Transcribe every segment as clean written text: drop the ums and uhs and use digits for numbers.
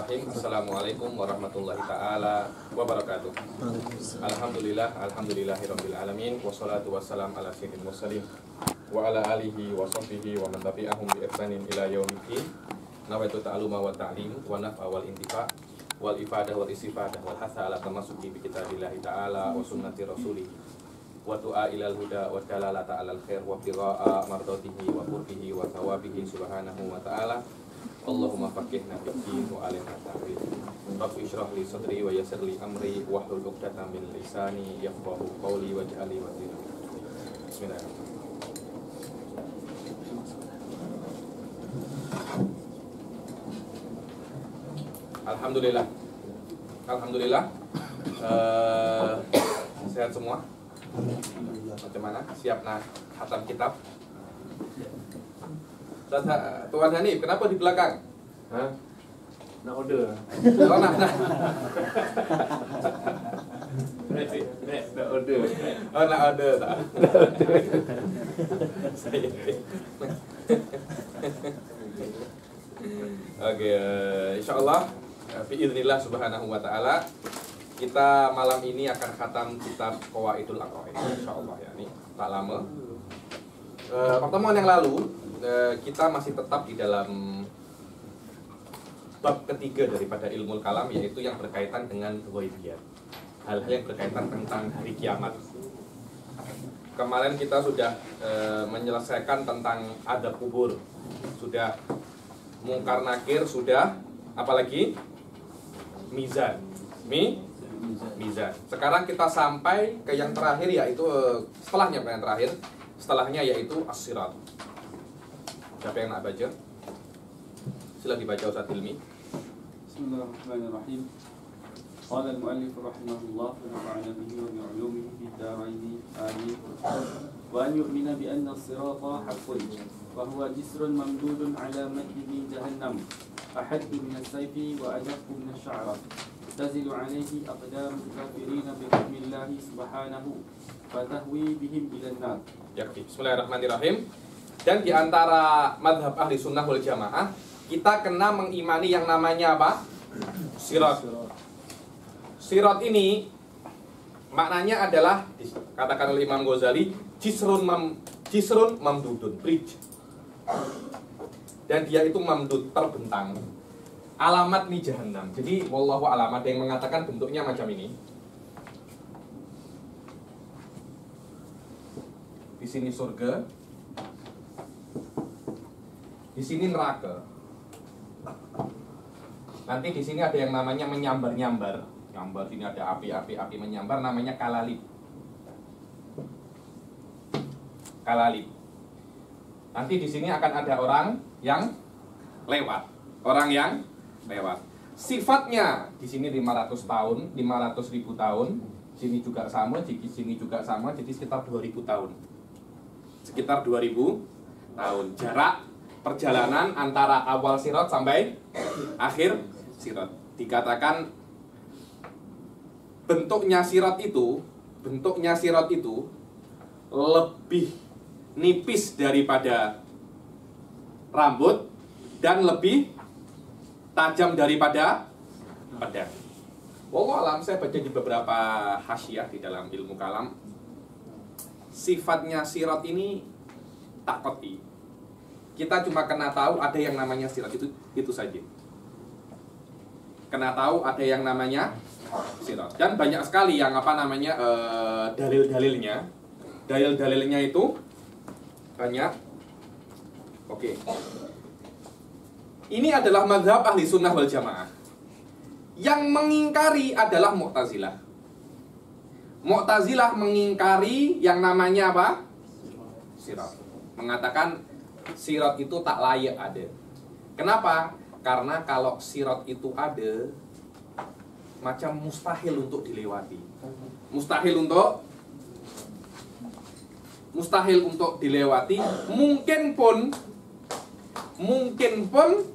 Bismillahirrahmanirrahim. Assalamualaikum warahmatullahi ta'ala wabarakatuh. Alhamdulillahirabbil alamin, wassalatu wassalam ala sayyidil mursalin wa ala alihi wa sahbihi wa man tabi'ahum bi ihsanin ila yaumiddin. Nawaitu ta'aluma wa ta'lim wa naf'a wal intifa' wal ifadah wal istifadah wal hasa ala tamasuki bi kitabillahi ta'ala wa sunnati rasulih wa du'a ilal huda wa dalalata alal khair wa qira'a mardatihi wa qurbihi wa thawabihi subhanahu wa ta'ala. Allahumma faqihna fid-din wa alimna ta'wil. Rabbi ishrah li sadri wa yassir li amri wahlul 'uqdatam min lisani yafqahu qawli waj'al li waziran. Bismillahirrahmanirrahim. Alhamdulillah. Alhamdulillah. Sehat semua? Bagaimana? Siap nak khatam kitab? Tuan Hanif, kenapa di belakang? Hah? Nak order. Oh, nak order. Oh, nak order tak? Oke, insyaallah biiznillah subhanahu wa ta'ala kita malam ini akan khatam kitab Qawaidul Aqaid insyaallah ya, ini tak lama. Pertemuan yang lalu kita masih tetap di dalam bab ketiga daripada ilmu kalam, yaitu yang berkaitan dengan ghaibiyat, hal-hal yang berkaitan tentang hari kiamat. Kemarin kita sudah menyelesaikan tentang adab kubur, sudah mungkar nakir, sudah apalagi mizan, mizan. Sekarang kita sampai ke yang terakhir, yaitu setelahnya yaitu as-sirat. Siapa yang nak baca? Sila dibaca Ustaz Hilmi. Bismillahirrahmanirrahim. Qala al-mu'allif rahimahullah wa nafa'ana bihi wa bi 'ulumihi fid dharain amin. Wa an yu'mina bi anna as-sirata haqqun wa huwa jisrun mamdudun 'ala matni jahannam ahaddu min as-sayfi wa adaqqu min asy-sya'ra tazilu 'alayhi aqdamul kafirin bi hukmillahi subhanahu fa tahwi bihim ila an-nar. Yakfi. Bismillahirrahmanirrahim. Dan di antara madhab ahli sunnah wal jamaah, kita kena mengimani yang namanya apa? Sirat. Sirat ini maknanya adalah, katakan oleh Imam Ghazali, jisrun mamdudun, bridge. Dan dia itu mamdud, terbentang. Alamat ni jahannam. Jadi wallahu a'lam, ada yang mengatakan bentuknya macam ini. Di sini surga, di sini neraka. Nanti di sini ada yang namanya menyambar-nyambar. Nyambar, sini ada api menyambar, namanya kalalib. Kalalib. Nanti di sini akan ada orang yang lewat. Sifatnya di sini 500 tahun, 500.000 tahun. Sini juga sama, di sini juga sama, jadi sekitar 2000 tahun. Sekitar 2000 tahun. Jarak perjalanan antara awal sirat sampai akhir sirat. Dikatakan bentuknya sirat itu lebih nipis daripada rambut dan lebih tajam daripada pedang. Wallahu alam, saya baca di beberapa hasyiah di dalam ilmu kalam, sifatnya sirat ini tak qati. Kita cuma kena tahu ada yang namanya sirat, itu saja. Kena tahu ada yang namanya sirat. Dan banyak sekali yang dalil-dalilnya. Dalil-dalilnya itu banyak. Oke. Ini adalah mazhab ahli sunnah wal jamaah. Yang mengingkari adalah Mu'tazilah. Mu'tazilah mengingkari yang namanya apa? Sirat. Mengatakan sirat itu tak layak ada. Kenapa? Karena kalau sirat itu ada, macam mustahil untuk dilewati. Mustahil untuk dilewati. Mungkin pun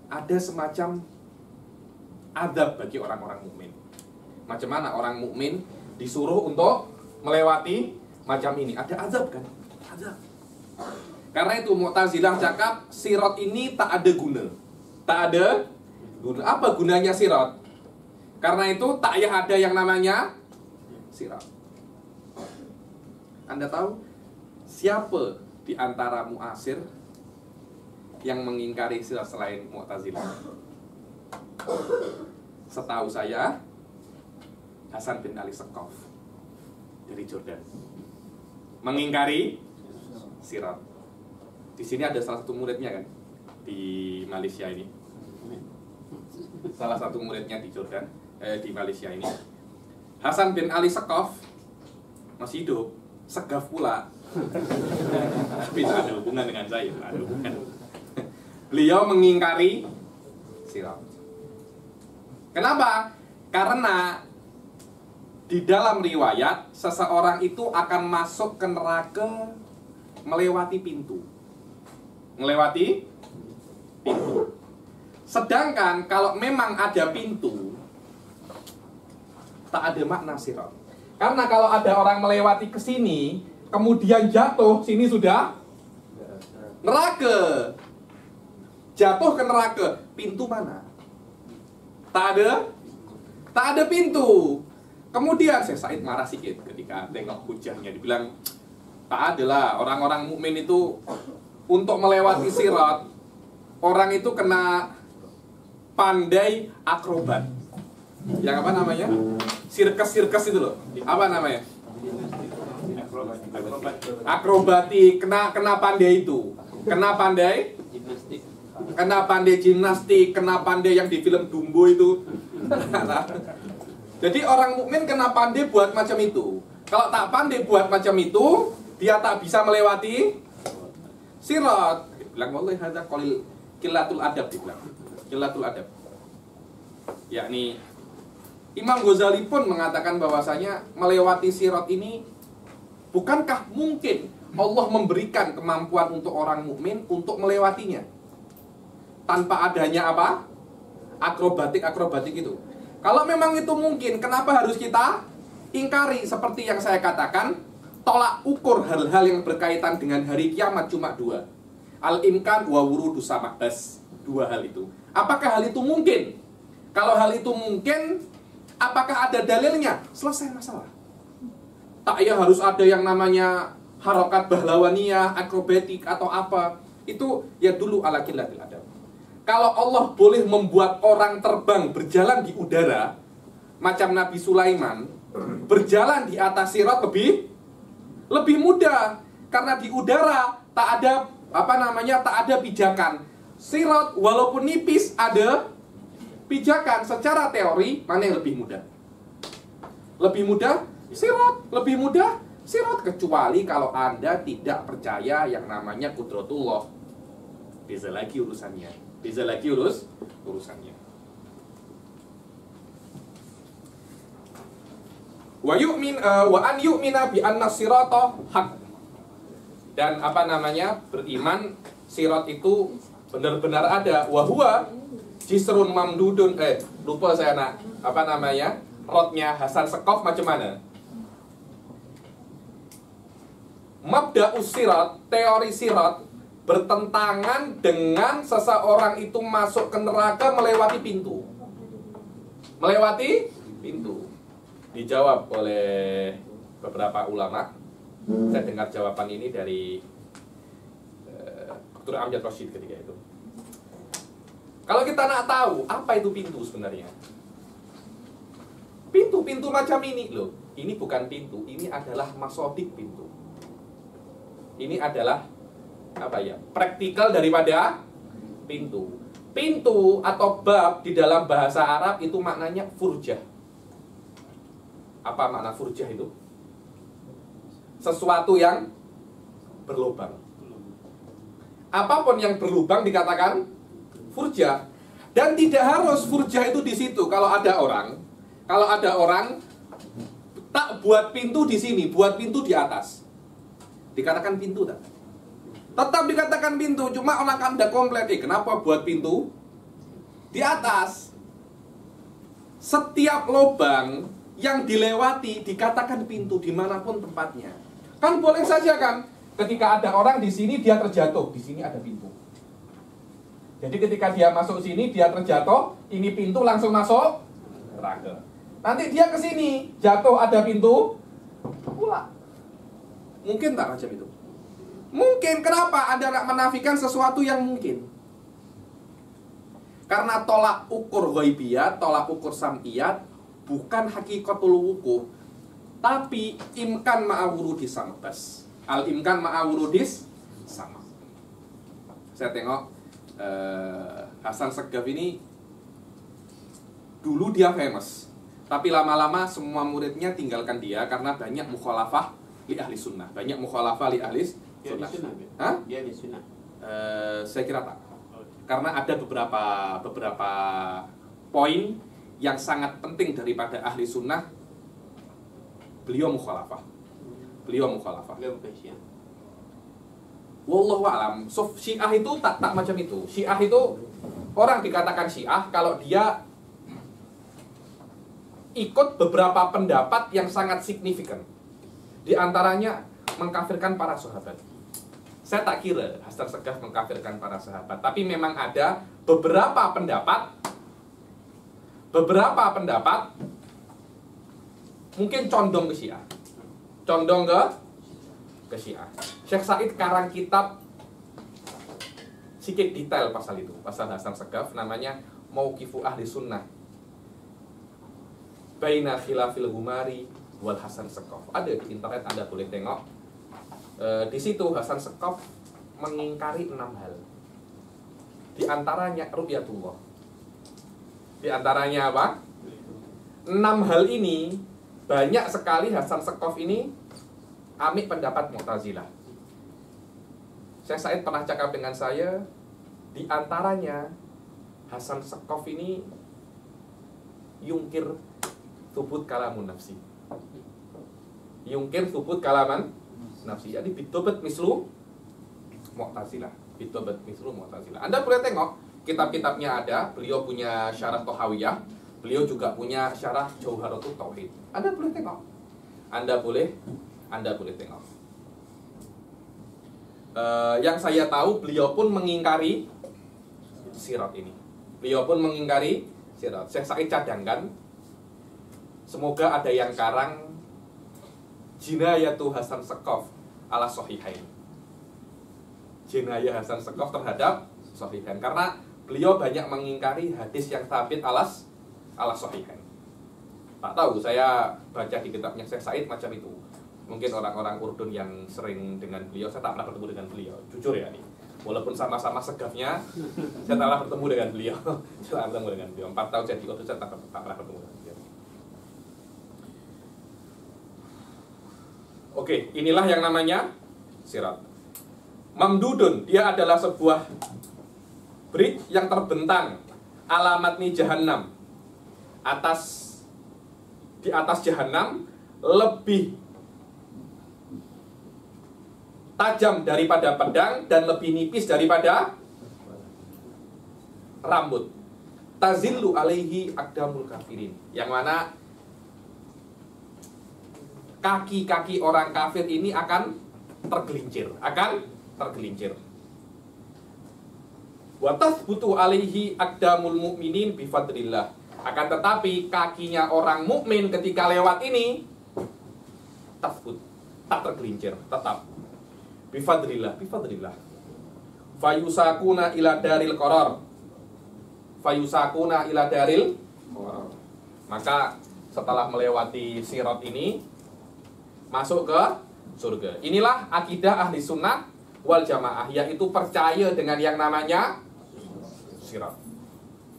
ada semacam adab bagi orang-orang mukmin. Macam mana orang mukmin disuruh untuk melewati macam ini? Ada azab kan? Azab. Karena itu Mu'tazilah cakap sirat ini tak ada guna. Tak ada guna. Apa gunanya sirat? Karena itu tak payah ada yang namanya sirat. Anda tahu siapa di antara mu'asir yang mengingkari sirat selain Mu'tazilah? Setahu saya Hasan bin Ali Sakaf dari Jordan mengingkari sirat. Di sini ada salah satu muridnya kan di Malaysia ini. Salah satu muridnya di Jordan, di Malaysia ini. Hasan bin Ali Sakaf masih hidup, Segaf pula. Tapi tak ada hubungan dengan saya, tak ada hubungan. Beliau mengingkari sirat. Kenapa? Karena di dalam riwayat seseorang itu akan masuk ke neraka melewati pintu. Melewati pintu. Sedangkan kalau memang ada pintu, tak ada makna sirat. Karena kalau ada orang melewati ke sini, kemudian jatuh, sini sudah neraka. Jatuh ke neraka, pintu mana? Tak ada pintu. Kemudian Syekh Said marah sedikit ketika tengok hujahnya, dibilang tak adalah orang-orang mukmin itu untuk melewati sirat, orang itu kena pandai akrobat. Yang apa namanya? Sirkus itu loh. Apa namanya? Akrobatik, kena pandai itu. Kena pandai gimnastik, kena pandai yang di film Dumbo itu. Jadi orang mukmin kena pandai buat macam itu. Kalau tak pandai buat macam itu, dia tak bisa melewati sirat. Bilang wallahi hadza qalil qillatul adab, dibilang. Qillatul adab. Yakni Imam Ghazali pun mengatakan bahwasanya melewati sirat ini, bukankah mungkin Allah memberikan kemampuan untuk orang mukmin untuk melewatinya tanpa adanya apa? Akrobatik itu. Kalau memang itu mungkin, kenapa harus kita ingkari? Seperti yang saya katakan, tolak ukur hal-hal yang berkaitan dengan hari kiamat cuma dua. Al-imkan wa wurudu sama bas. Dua hal itu. Apakah hal itu mungkin? Kalau hal itu mungkin, apakah ada dalilnya? Selesai masalah. Tak ya harus ada yang namanya harokat bahlawaniyah, akrobatik atau apa. Itu ya dulu ala qillatil adab. Kalau Allah boleh membuat orang terbang berjalan di udara, macam Nabi Sulaiman, berjalan di atas sirat lebih mudah. Karena di udara tak ada tak ada pijakan. Sirat walaupun nipis ada pijakan. Secara teori mana yang lebih mudah? Lebih mudah sirat, lebih mudah sirat, kecuali kalau Anda tidak percaya yang namanya qudratullah. Beza lagi urusannya. Urusannya. Wa an yu'mina bi anna sirata haq. Dan beriman sirat itu benar-benar ada. Wa huwa jisrun mamdudun. Lupa saya rotnya Hasan Sakaf macam mana? Mabda'us sirat, teori sirat bertentangan dengan seseorang itu masuk ke neraka melewati pintu. Melewati pintu. Dijawab oleh beberapa ulama. Saya dengar jawaban ini dari Dr. Amjad Rashid ketika itu. Kalau kita nak tahu apa itu pintu sebenarnya, pintu macam ini loh. Ini bukan pintu, ini adalah masodik pintu. Ini adalah praktikal daripada pintu. Pintu atau bab di dalam bahasa Arab itu maknanya furjah. Apa makna furjah itu? Sesuatu yang berlubang. Apapun yang berlubang dikatakan furjah. Dan tidak harus furjah itu di situ. Kalau ada orang tak buat pintu di sini, buat pintu di atas, dikatakan pintu tak? Tetap dikatakan pintu, cuma orang kan tidak komplain, kenapa buat pintu di atas? Setiap lubang yang dilewati dikatakan pintu dimanapun tempatnya. Kan boleh saja kan, ketika ada orang di sini dia terjatuh, di sini ada pintu. Jadi ketika dia masuk sini dia terjatuh, ini pintu langsung masuk neraka. Nanti dia ke sini, jatuh ada pintu pulang. Mungkin tak macam itu? Mungkin. Kenapa Anda nak menafikan sesuatu yang mungkin? Karena tolak ukur ghaibiyat, tolak ukur sam'iyat bukan hakikatul wuquh, tapi imkan ma'awurudis sama bas. Al-imkan ma'awurudis sama. Saya tengok Hasan Shagaf ini dulu dia famous, tapi lama-lama semua muridnya tinggalkan dia karena banyak mukhalafah li ahli sunnah. Banyak mukhalafah li ahli sunnah. Hah? Dia di sunnah. Saya kira tak. Karena ada beberapa poin yang sangat penting daripada ahli sunnah. Beliau mukhalafah. Dia bukan Syiah. Wallahu a'lam. So, Syiah itu tak macam itu. Syiah itu orang dikatakan Syiah kalau dia ikut beberapa pendapat yang sangat signifikan. Di antaranya mengkafirkan para sahabat. Saya tak kira Hasan Shagaf mengkafirkan para sahabat, tapi memang ada beberapa pendapat mungkin condong ke Syiah. Condong ke Syiah. Syekh Said karang kitab sedikit detail pasal itu, pasal Hasan Shagaf, namanya Mauqifu Ahli Sunnah Baina Khilafil Humari wal Hasan Shagaf. Ada di internet, Anda boleh tengok. Di situ Hasan Shagaf mengingkari 6 hal. Di antaranya ru'yatullah. Di antaranya apa? 6 hal ini banyak sekali Hasan Shagaf ini ambil pendapat Mu'tazilah. Syekh Said pernah cakap dengan saya, di antaranya Hasan Shagaf ini yungkir thubut kalamun nafsi. Yungkir thubut kalaman nafsi. Jadi bitobat mislu Mu'tazilah. Bitobat mislu Mu'tazilah. Anda boleh tengok kitab-kitabnya ada. Beliau punya syarah Tohawiyah. Beliau juga punya syarah Jauharatul Tauhid. Anda boleh tengok. Anda boleh tengok. Yang saya tahu beliau pun mengingkari sirat ini. Beliau pun mengingkari sirat. Saya cadangkan. Semoga ada yang karang Jinayatu Hasan Shagaf ala Sahihain. Jinayah Hasan Shagaf terhadap Sahihain, karena beliau banyak mengingkari hadis yang sabit ala Sahihain. Tak tahu, saya baca di kitabnya Syekh Said macam itu. Mungkin orang-orang Urdun yang sering dengan beliau, saya tak pernah bertemu dengan beliau. Jujur ya nih, walaupun sama-sama Shagafnya, saya tak pernah bertemu dengan beliau. 4 tahun jadi Urdun, saya tak pernah bertemu dengan beliau. Oke, inilah yang namanya sirat. Mamdudun, dia adalah sebuah bridge yang terbentang, alamat nih Jahannam. Di atas Jahannam lebih tajam daripada pedang dan lebih nipis daripada rambut. Tazillu alaihi aqdamul kafirin, yang mana kaki-kaki orang kafir ini akan tergelincir. Wa tathbutu alaihi aqdamul mu'minin bifadlillah. Akan tetapi kakinya orang mukmin ketika lewat ini tathbut, tak tergelincir, tetap bifadlillah. Fayusakuna ila daril qarar. Maka setelah melewati sirat ini masuk ke surga. Inilah akidah ahli sunnah wal jamaah, yaitu percaya dengan yang namanya sirat.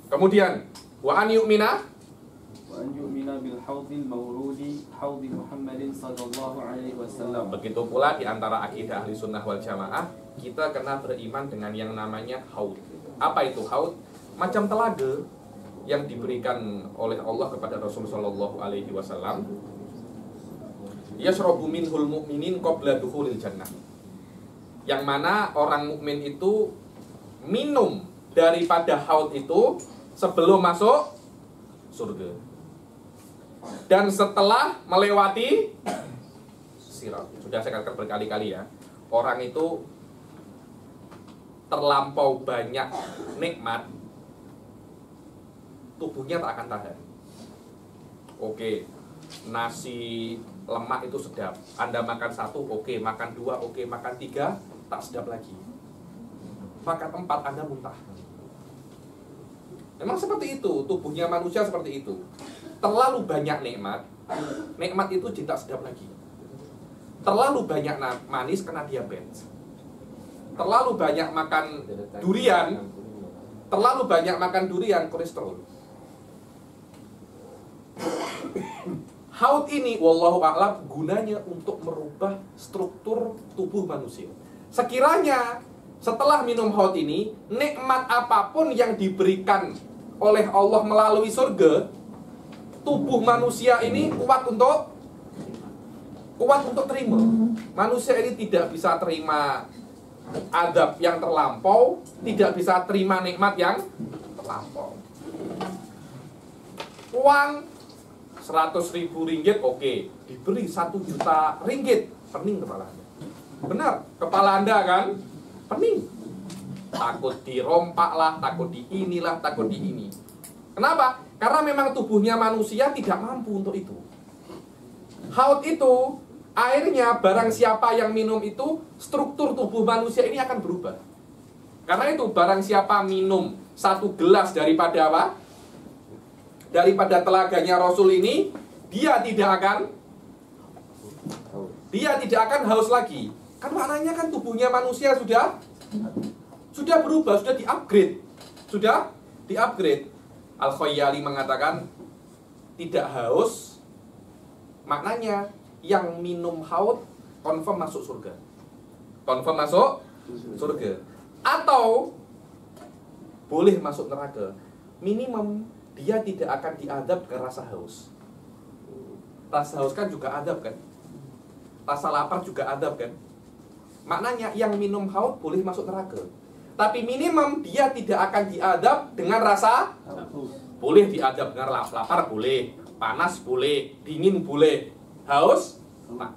Kemudian wa an yu'mina bil haudil mawrudi haudi Muhammadin sallallahu alaihi wasallam. Begitu pula di antara akidah ahli sunnah wal jamaah, kita kena beriman dengan yang namanya haud. Apa itu haud? Macam telaga yang diberikan oleh Allah kepada Rasul sallallahu alaihi wasallam. Yashrabu minhul mu'minin qabla dukhulil jannah. Yang mana orang mukmin itu minum daripada haud itu sebelum masuk surga. Dan setelah melewati sirat. Sudah saya katakan berkali-kali ya. orang itu terlampau banyak nikmat, tubuhnya tak akan tahan. Oke, nasi lemak itu sedap. Anda makan satu, oke. Makan dua, oke. Makan tiga, tak sedap lagi. Makan empat, Anda muntah. Memang seperti itu, tubuhnya manusia seperti itu. Terlalu banyak nikmat, nikmat itu tidak sedap lagi. Terlalu banyak manis, kena diabetes. Terlalu banyak makan durian, kolesterol. Haud ini, wallahu a'lam, gunanya untuk merubah struktur tubuh manusia. Sekiranya setelah minum haud ini, nikmat apapun yang diberikan oleh Allah melalui surga, tubuh manusia ini kuat untuk terima. Manusia ini tidak bisa terima adab yang terlampau, tidak bisa terima nikmat yang terlampau. Uang 100.000 ringgit, oke. Diberi 1 juta ringgit, pening kepala Anda. Benar, kepala Anda kan pening. Takut dirompak lah, takut di inilah, takut di ini. Kenapa? Karena memang tubuhnya manusia tidak mampu untuk itu. Haud itu, airnya barang siapa yang minum itu, struktur tubuh manusia ini akan berubah. Karena itu barang siapa minum 1 gelas daripada apa? Daripada telaganya Rasul ini, dia tidak akan haus lagi. Kan maknanya kan tubuhnya manusia sudah berubah, sudah di-upgrade. Al-Khayyali mengatakan tidak haus, maknanya yang minum haud confirm masuk surga. Atau boleh masuk neraka. Minimum dia tidak akan diadab ke rasa haus. Rasa haus kan juga adab kan? Rasa lapar juga adab kan? Maknanya yang minum haud boleh masuk neraka. Tapi minimum dia tidak akan diadab dengan rasa boleh diadab dengan lapar boleh, panas boleh, dingin boleh, haus. Nah,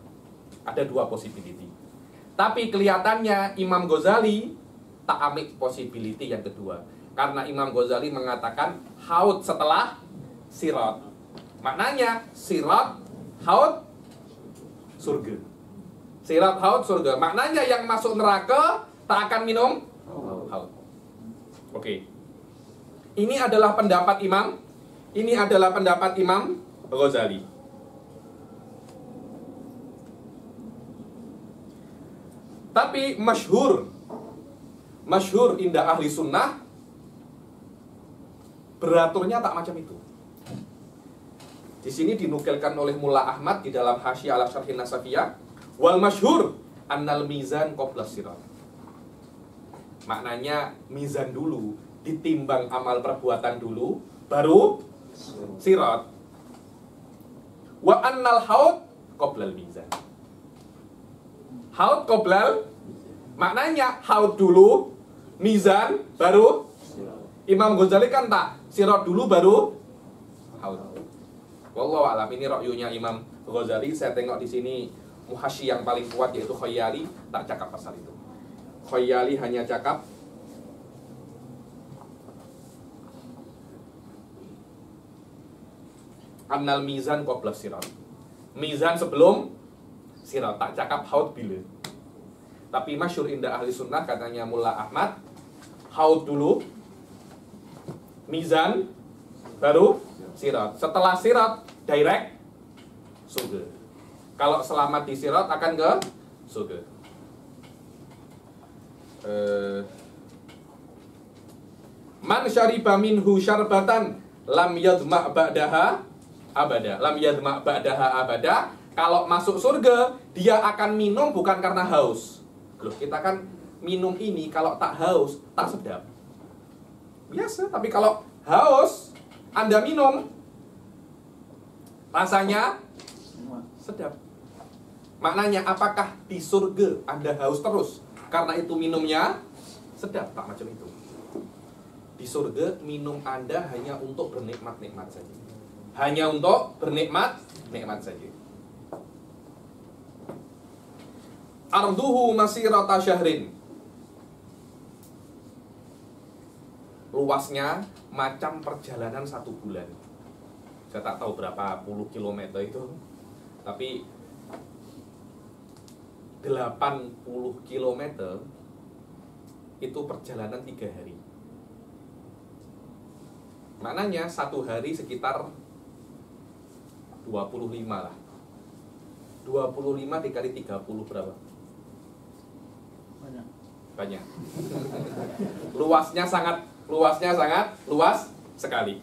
ada 2 possibility. Tapi kelihatannya Imam Ghazali tak ambil possibility yang kedua. Karena Imam Ghazali mengatakan haud setelah sirat. Maknanya sirat, haud, surga. Sirat, haud, surga. Maknanya yang masuk neraka tak akan minum haud. Oke. Ini adalah pendapat Imam Ghazali. Tapi masyhur indah ahli sunnah beraturnya tak macam itu. Di sini dinukilkan oleh Mullah Ahmad di dalam Hasyiah ala Syarhin Nasafiyah, wal masyhur annal mizan qabla sirat. Maknanya mizan dulu, ditimbang amal perbuatan dulu, baru sirat. Wa annal haud qoblal mizan. Haud qoblal, maknanya haud dulu, mizan baru. Imam Ghazali kan tak, sirat dulu baru haud. Wallahu a'lam, ini ra'yunya Imam Ghazali. Saya tengok di sini muhasyi yang paling kuat yaitu Khayyali tak cakap pasal itu. Khayyali hanya cakap annal mizan qabla sirat. Mizan sebelum sirat, tak cakap haud bila. Tapi masyhur indah ahli sunnah katanya Mullah Ahmad, haud dulu, mizan baru sirat. Setelah sirat direct surga. Kalau selamat di sirat akan ke surga. Man syariba minhu syarbatan lam yadma' ba'daha abada. Lam yadma' ba'daha abada. Kalau masuk surga, dia akan minum bukan karena haus. Loh, kita kan minum ini kalau tak haus, tak sedap. Biasa, tapi kalau haus, Anda minum, rasanya sedap. Maknanya, apakah di surga Anda haus terus? Karena itu minumnya sedap, tak macam itu. Di surga, minum Anda hanya untuk bernikmat-nikmat saja. Hanya untuk bernikmat-nikmat saja. arduhu masirata syahrin. Luasnya macam perjalanan 1 bulan. Saya tak tahu berapa puluh kilometer itu, tapi 80 kilometer itu perjalanan 3 hari. Maknanya 1 hari sekitar 25 lah. 25 dikali 30 berapa? Banyak. Luasnya sangat luas sekali.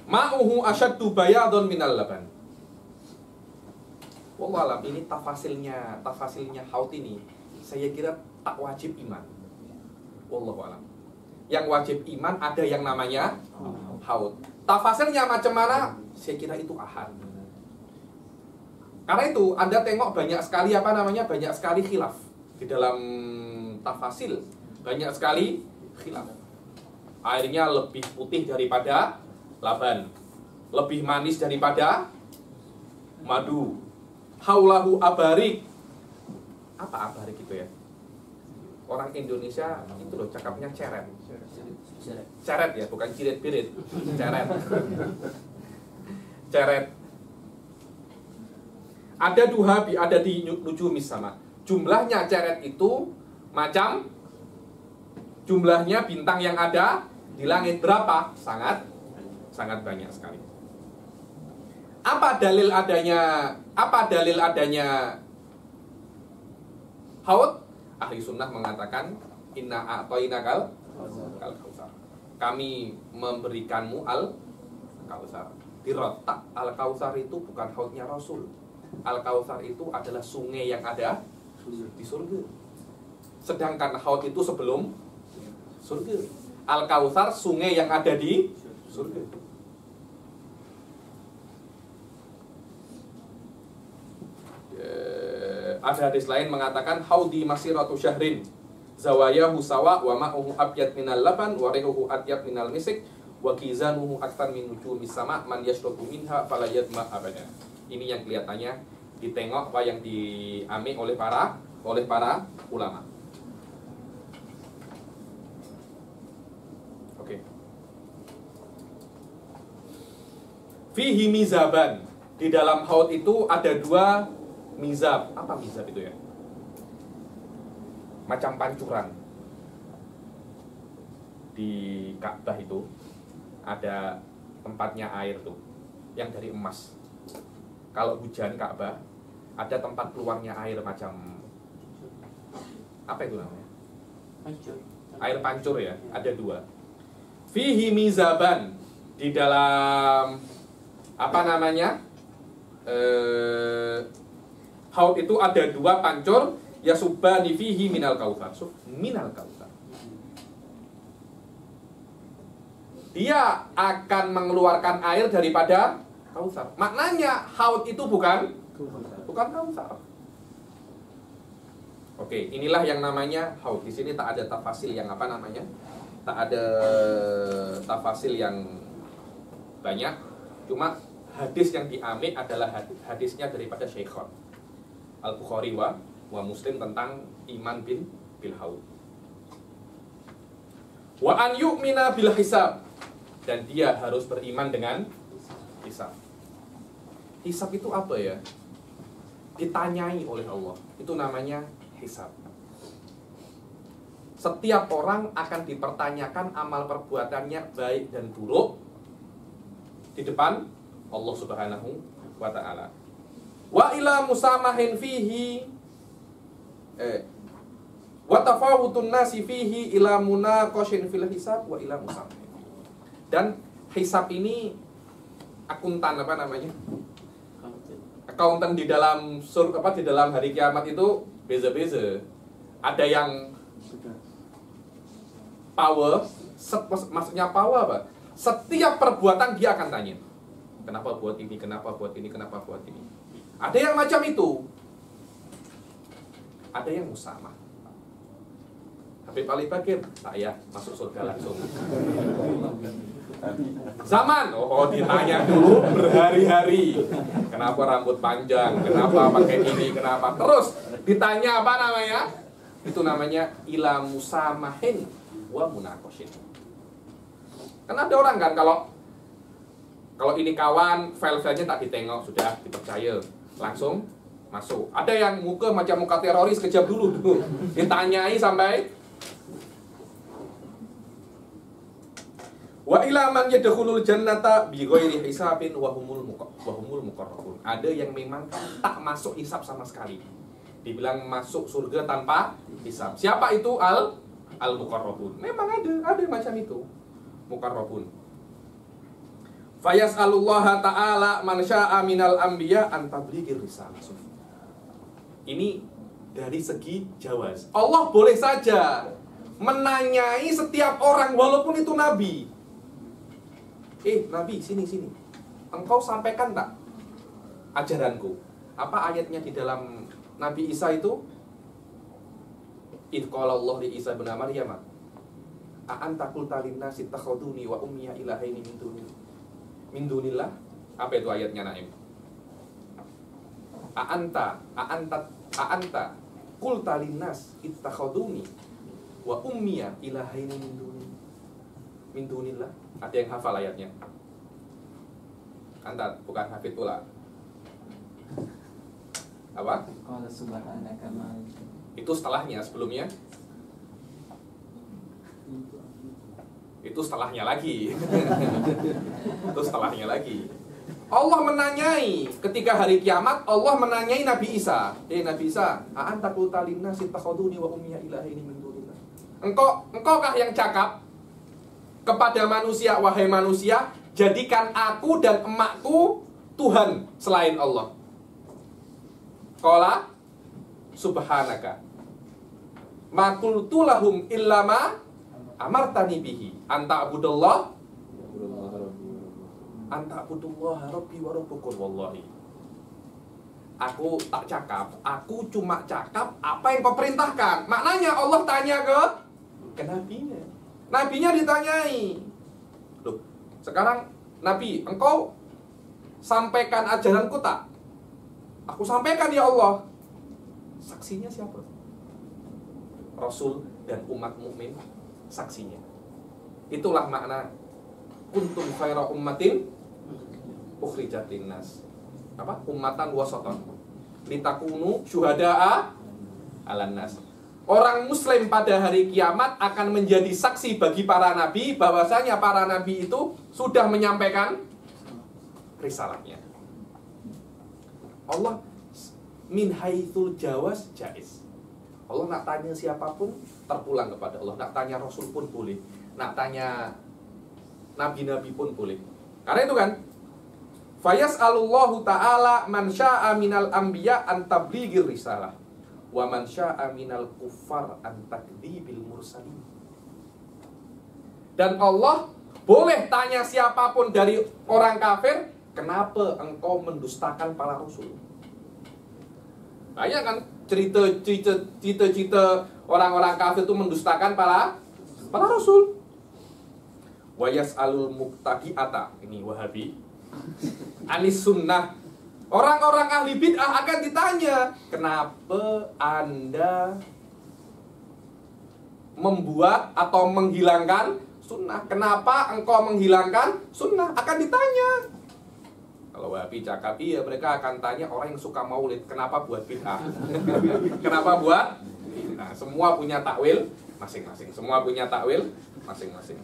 Ma'uhu asyaddu bayadun minal laban. Wallahualam, ini tafasilnya haud ini saya kira tak wajib iman. Wallahualam. Yang wajib iman ada yang namanya haud. Tafasilnya macam mana? Saya kira itu ahad. Karena itu Anda tengok banyak sekali banyak sekali khilaf di dalam tafasil, banyak sekali khilaf. Airnya lebih putih daripada laban, lebih manis daripada madu. Haulahu abarik. Apa abarik itu ya? Orang Indonesia itu loh cakapnya ceret. Ceret ya, bukan cirit-birit. Ceret. Ceret. Ada duhabi, ada di nujumis sama. Jumlahnya ceret itu macam jumlahnya bintang yang ada di langit berapa? Sangat banyak sekali. Apa dalil adanya haud? Ahli sunnah mengatakan inna a'tainakal kautsar. Kami memberikanmu al-kautsar. Dirotak al-kautsar itu bukan haudnya Rasul. Al-kautsar itu adalah sungai yang ada di surga. Sedangkan haud itu sebelum surga. Al-kautsar sungai yang ada di surga. Ada hadis lain mengatakan haudi masiratu syahrin zawayahu sawa wa ma'uhu abyad minal laban wa rihuhu atyab minal misik wa kizanuhu aktsar min nujumis sama man yashrabu minha fala yadma abada. Ini yang kelihatannya ditengok apa yang diambil oleh para ulama. Oke. Fihi mizaban. Di dalam haud itu ada 2 mizab. Apa mizab itu ya? Macam pancuran. Di Ka'bah itu ada tempatnya air tuh, yang dari emas. Kalau hujan Ka'bah, ada tempat keluarnya air macam apa itu namanya? Pancur. Air pancur ya, ada 2. Fihi mizaban. Di dalam apa namanya? Haud itu ada 2 pancur yasubani fihi minal kautsar. Minal kautsar. Dia akan mengeluarkan air daripada kautsar. Maknanya haud itu bukan kautsar. Oke, inilah yang namanya haud. Di sini tak ada tafasil yang apa namanya? Tak ada tafasil yang banyak. Cuma hadis yang diambil adalah hadisnya daripada Syekhon Al-Bukhari wa Muslim tentang iman bil haud. Wa an yu'mina bil hisab. Dan dia harus beriman dengan hisab. Hisab itu apa ya? Ditanyai oleh Allah. Itu namanya hisab. Setiap orang akan dipertanyakan amal perbuatannya baik dan buruk di depan Allah Subhanahu wa ta'ala. Wa ila musamahin fihi wa tafawutun nasi fihi ila munaqashin fil hisab wa ila musamahin. Dan hisab ini akuntan apa namanya? Akuntan di dalam di dalam hari kiamat itu beza-beza. Ada yang power, maksudnya power apa? Setiap perbuatan dia akan tanya. Kenapa buat ini, kenapa buat ini, kenapa buat ini. Ada yang macam itu. Ada yang musamah. Habib Ali Bakir, saya masuk surga langsung. Zaman, oh ditanya dulu berhari-hari. Kenapa rambut panjang? Kenapa pakai ini? Kenapa? Terus ditanya apa namanya? Itu namanya ila musamahin wa munaqashin. Kan ada orang kan kalau ini kawan, file-filenya tak ditengok, sudah dipercaya, langsung masuk. Ada yang muka macam muka teroris, kejap dulu ditanyai sampai. Wa ila man yadkhulul jannata bi ghairi hisabin wa humul muqarrabun. Ada yang memang tak masuk hisab sama sekali. Dibilang masuk surga tanpa hisab. Siapa itu al muqarrabun? Memang ada macam itu. Muqarrabun. Fayas'alullaha ta'ala man syaa minal anbiya an tablighir risalah. Ini dari segi jawaz. Allah boleh saja menanyai setiap orang walaupun itu nabi. Nabi, sini. Engkau sampaikan tak ajaranku? Apa ayatnya di dalam Nabi Isa itu? Idh qala Allah li Isa bin Maryam, a anta qulta lin-nasi takhuduni wa ummiya ilahaini min dunillah. Apa itu ayatnya, Naim? A anta qulta lin-nas ittakhuduni wa ummiya ilahaini min dunillah. Ada yang hafal ayatnya? Anta bukan hafid pula. Apa? Qala subhanaka ma. Itu setelahnya, sebelumnya. Itu setelahnya lagi. Itu setelahnya lagi. Allah menanyai ketika hari kiamat, Allah menanyai Nabi Isa. Nabi Isa, a anta qulta lin-nasi takhuduni wa ummiya ilahaini min dunillah. Engkaukah yang cakap kepada manusia, wahai manusia, jadikan aku dan emakku Tuhan selain Allah? Qala subhanaka ma qultu lahum illa ma amartani bihi anta abudullah rabbi wa rabbukum wallahi. Aku tak cakap, aku cuma cakap apa yang kau perintahkan. Maknanya Allah tanya ke nabinya. Nabinya ditanyai. Loh, sekarang Nabi, engkau sampaikan ajaranku tak? Aku sampaikan ya Allah. Saksinya siapa? Rasul dan umat mukmin saksinya. Itulah makna kuntum khaira ummatin ukhrijat linnas. Apa? Ummatan wasatan. Litakunu syuhada'a 'alan nas. Orang muslim pada hari kiamat akan menjadi saksi bagi para nabi bahwasanya para nabi itu sudah menyampaikan risalahnya. Allah min haitsul jawaz jaiz. Allah nak tanya siapapun terpulang kepada Allah. Nak tanya Rasul pun boleh. Nak tanya nabi-nabi pun boleh. Karena itu kan fayas'alullahu ta'ala man syaa minal anbiya an tablighir risalah wa man syaa minal kuffar an takdzibil mursalin. Dan Allah boleh tanya siapapun dari orang kafir, kenapa engkau mendustakan para rasul? Banyak kan cerita orang-orang kafir itu mendustakan para rasul. Wa yas'alul muqtadi'ata, ini Wahabi, anis sunnah. Orang-orang ahli bid'ah akan ditanya, kenapa Anda membuat atau menghilangkan sunnah? Kenapa engkau menghilangkan sunnah? Akan ditanya. Kalau Wahabi cakap, iya, mereka akan tanya orang yang suka maulid, kenapa buat bid'ah? Kenapa buat? Nah, semua punya takwil masing-masing. Semua punya takwil masing-masing.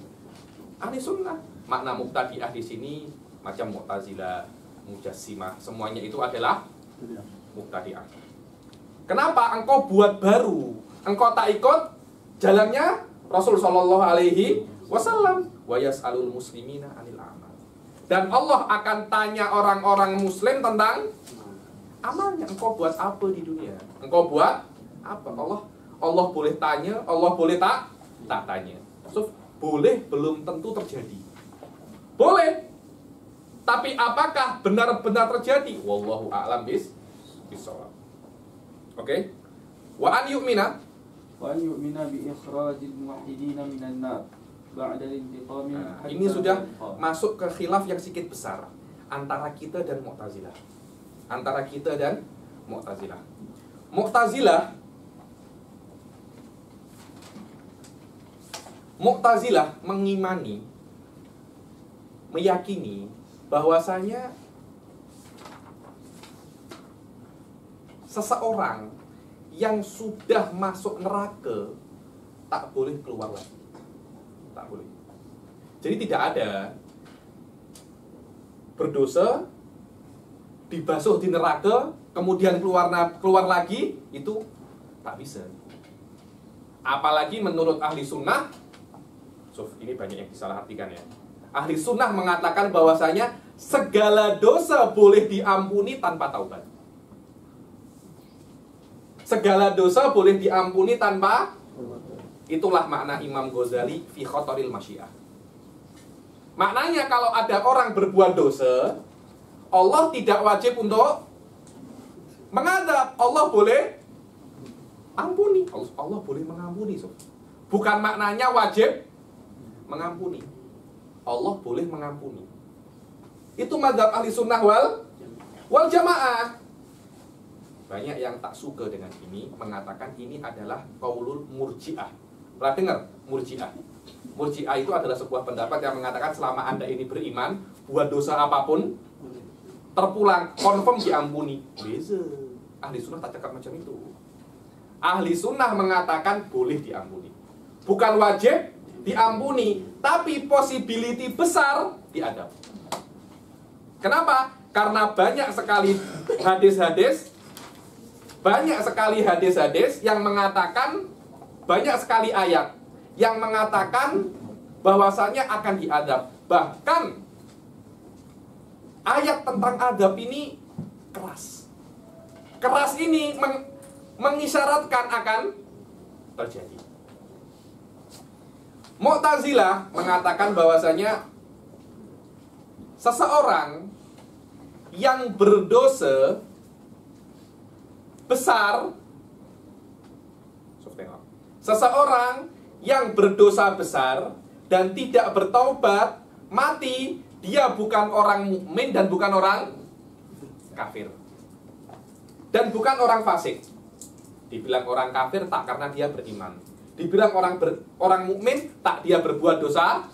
Ahli sunnah. Makna mubtadi'ah di sini macam Mu'tazilah, Mujassimah, semuanya itu adalah mubtadi'ah. Kenapa engkau buat baru? Engkau tak ikut jalannya Rasul sallallahu alaihi wasallam. Wa yas'alul muslimina 'anil amal. Dan Allah akan tanya orang-orang muslim tentang amalnya. Engkau buat apa di dunia? Engkau buat apa? Allah boleh tanya, Allah boleh tak tanya. So, boleh belum tentu terjadi. Boleh. Tapi apakah benar-benar terjadi? Wallahu a'lam bishawab. Oke? Wa an yu'mina bi ikhrajil muwahhidina minan nar. بعد الانتقام حتى ini sudah الانتقام. masuk ke khilaf yang sedikit besar antara kita dan Mu'tazilah. Antara kita dan Mu'tazilah. Mu'tazilah meyakini bahwasanya seseorang yang sudah masuk neraka tak boleh keluar lagi. Tak boleh. Jadi tidak ada berdosa, dibasuh di neraka, kemudian keluar lagi, itu tak bisa. Apalagi menurut ahli sunnah, ini banyak yang disalahartikan ya. Ahli sunnah mengatakan bahwasanya segala dosa boleh diampuni tanpa taubat. Segala dosa boleh diampuni tanpa. Itulah makna Imam Ghazali fi Khotoril Masyiah. Maknanya kalau ada orang berbuat dosa, Allah tidak wajib untuk mengadab. Allah boleh ampuni. Allah boleh mengampuni. Bukan maknanya wajib mengampuni. Allah boleh mengampuni. Itu mazhab ahli sunnah wal jamaah. Banyak yang tak suka dengan ini, mengatakan ini adalah qaulul murji'ah. Pernah dengar murji'ah? Murji'ah itu adalah sebuah pendapat yang mengatakan selama Anda ini beriman, buat dosa apapun, terpulang, confirm diampuni. Beza. Ahli sunnah tak cakap macam itu. Ahli sunnah mengatakan boleh diampuni. Bukan wajib diampuni, tapi possibility besar diadab. Kenapa? Karena banyak sekali hadis-hadis yang mengatakan, banyak sekali ayat yang mengatakan bahwasanya akan diadab. Bahkan ayat tentang adab ini keras. Keras ini mengisyaratkan akan terjadi. Mu'tazilah mengatakan bahwasanya seseorang yang berdosa besar, seseorang yang berdosa besar dan tidak bertaubat, mati, dia bukan orang mukmin dan bukan orang kafir. Dan bukan orang fasik. Dibilang orang kafir tak karena dia beriman. Dibilang orang mukmin tak dia berbuat dosa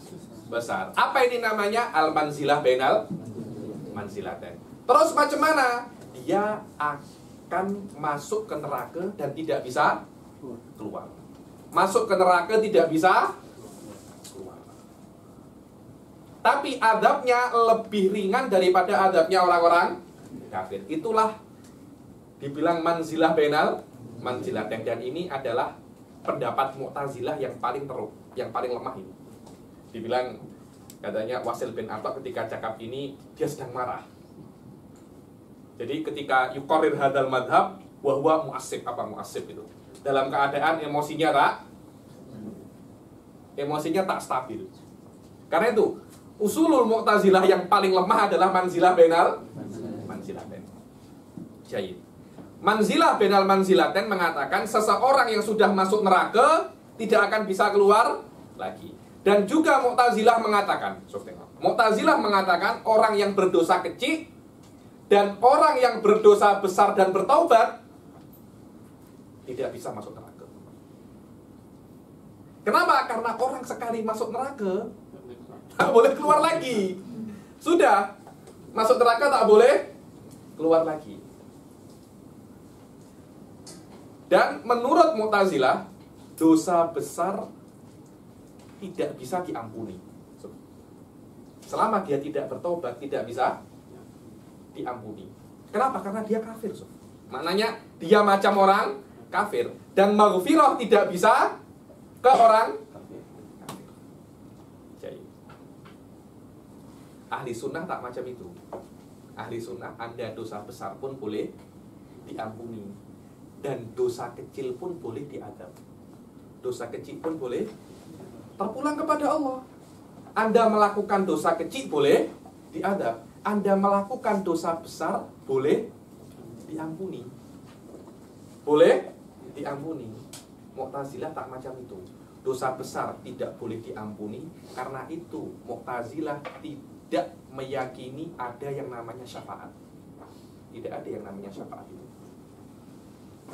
besar. Apa ini namanya? Al-manzilah bainal manzilatain. Terus macam mana? Dia akan masuk ke neraka dan tidak bisa keluar. Masuk ke neraka tidak bisa keluar. Tapi adabnya lebih ringan daripada adabnya orang-orang kafir. Itulah dibilang manzilah bainal manzilatain, dan ini adalah pendapat Mu'tazilah yang paling teruk, yang paling lemah ini. Dibilang katanya Wasil bin Atta ketika cakap ini dia sedang marah. Jadi ketika yuqarrir hadal madhab wa huwa mu'assib, apa mu'assib itu? Dalam keadaan emosinya tak stabil. Karena itu usulul Mu'tazilah yang paling lemah adalah manzilah bainal manzilatain. Jayid. Manzilah bainal manzilatain mengatakan seseorang yang sudah masuk neraka tidak akan bisa keluar lagi. Dan juga Mu'tazilah mengatakan orang yang berdosa kecil dan orang yang berdosa besar dan bertaubat tidak bisa masuk neraka. Kenapa? Karena orang sekali masuk neraka tak boleh keluar lagi. Sudah masuk neraka tak boleh keluar lagi. Dan menurut Mu'tazilah, dosa besar tidak bisa diampuni. Selama dia tidak bertobat, tidak bisa diampuni. Kenapa? Karena dia kafir. Maknanya dia macam orang kafir. Dan maghfirah tidak bisa ke orang kafir. Jadi, ahli sunnah tak macam itu. Ahli sunnah, Anda dosa besar pun boleh diampuni. Dan dosa kecil pun boleh diadab. Dosa kecil pun boleh terpulang kepada Allah. Anda melakukan dosa kecil boleh diadab. Anda melakukan dosa besar boleh diampuni. Boleh diampuni. Mu'tazilah tak macam itu. dosa besar tidak boleh diampuni. Karena itu Mu'tazilah tidak meyakini ada yang namanya syafaat. Tidak ada yang namanya syafaat itu.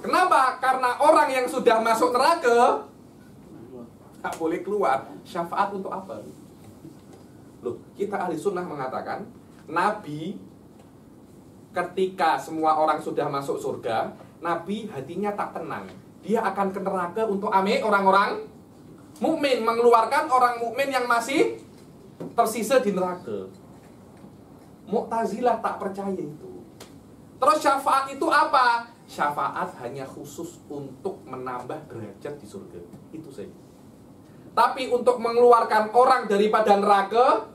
Kenapa? Karena orang yang sudah masuk neraka tak boleh keluar. Syafaat untuk apa? Loh, kita ahli sunnah mengatakan Nabi ketika semua orang sudah masuk surga, Nabi hatinya tak tenang. Dia akan ke neraka untuk orang-orang mukmin, mengeluarkan orang mukmin yang masih tersisa di neraka. Mu'tazilah tak percaya itu. Terus syafaat itu apa? Syafaat hanya khusus untuk menambah derajat di surga. Itu saja. Tapi untuk mengeluarkan orang daripada neraka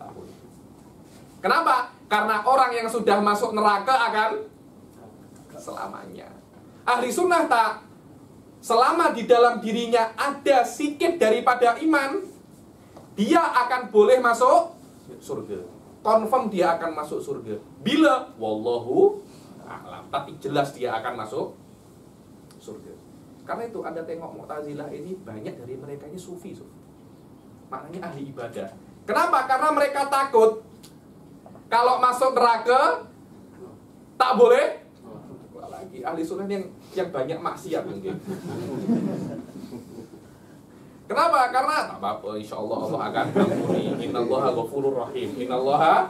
tak boleh. Kenapa? Karena orang yang sudah masuk neraka akan selamanya. Ahli sunnah tak. Selama di dalam dirinya ada sikit daripada iman, dia akan boleh masuk surga. Confirm dia akan masuk surga. Bila? Wallahu a'lam. Tapi jelas dia akan masuk surga. Karena itu Anda tengok Mu'tazilah ini banyak dari mereka ini sufi. Maknanya ahli ibadah. Kenapa? Karena mereka takut kalau masuk neraka tak boleh. Lagi ahli sunnah yang banyak maksiat mungkin. Kenapa? Karena tak apa-apa, insya Allah Allah akan ampuni. Innallaha ghafurur rahim. Innallaha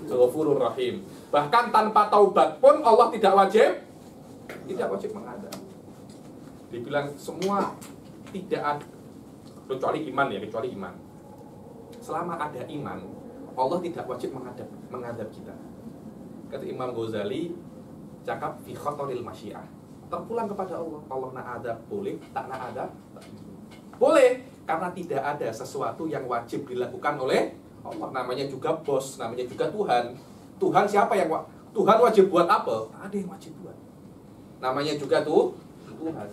ghafurur rahim. Bahkan tanpa taubat pun Allah tidak wajib mengadab. Dibilang semua tidak ada kecuali iman ya, kecuali iman. Selama ada iman, Allah tidak wajib mengadab kita. Kata Imam Ghazali, cakap fi khataril masyiah. Terpulang kepada Allah. Allah nak adab boleh, tak nak adab boleh, karena tidak ada sesuatu yang wajib dilakukan oleh Allah. Namanya juga bos, namanya juga Tuhan. Tuhan siapa yang Tuhan wajib buat apa? Tak ada yang wajib buat. Namanya juga Tuhan.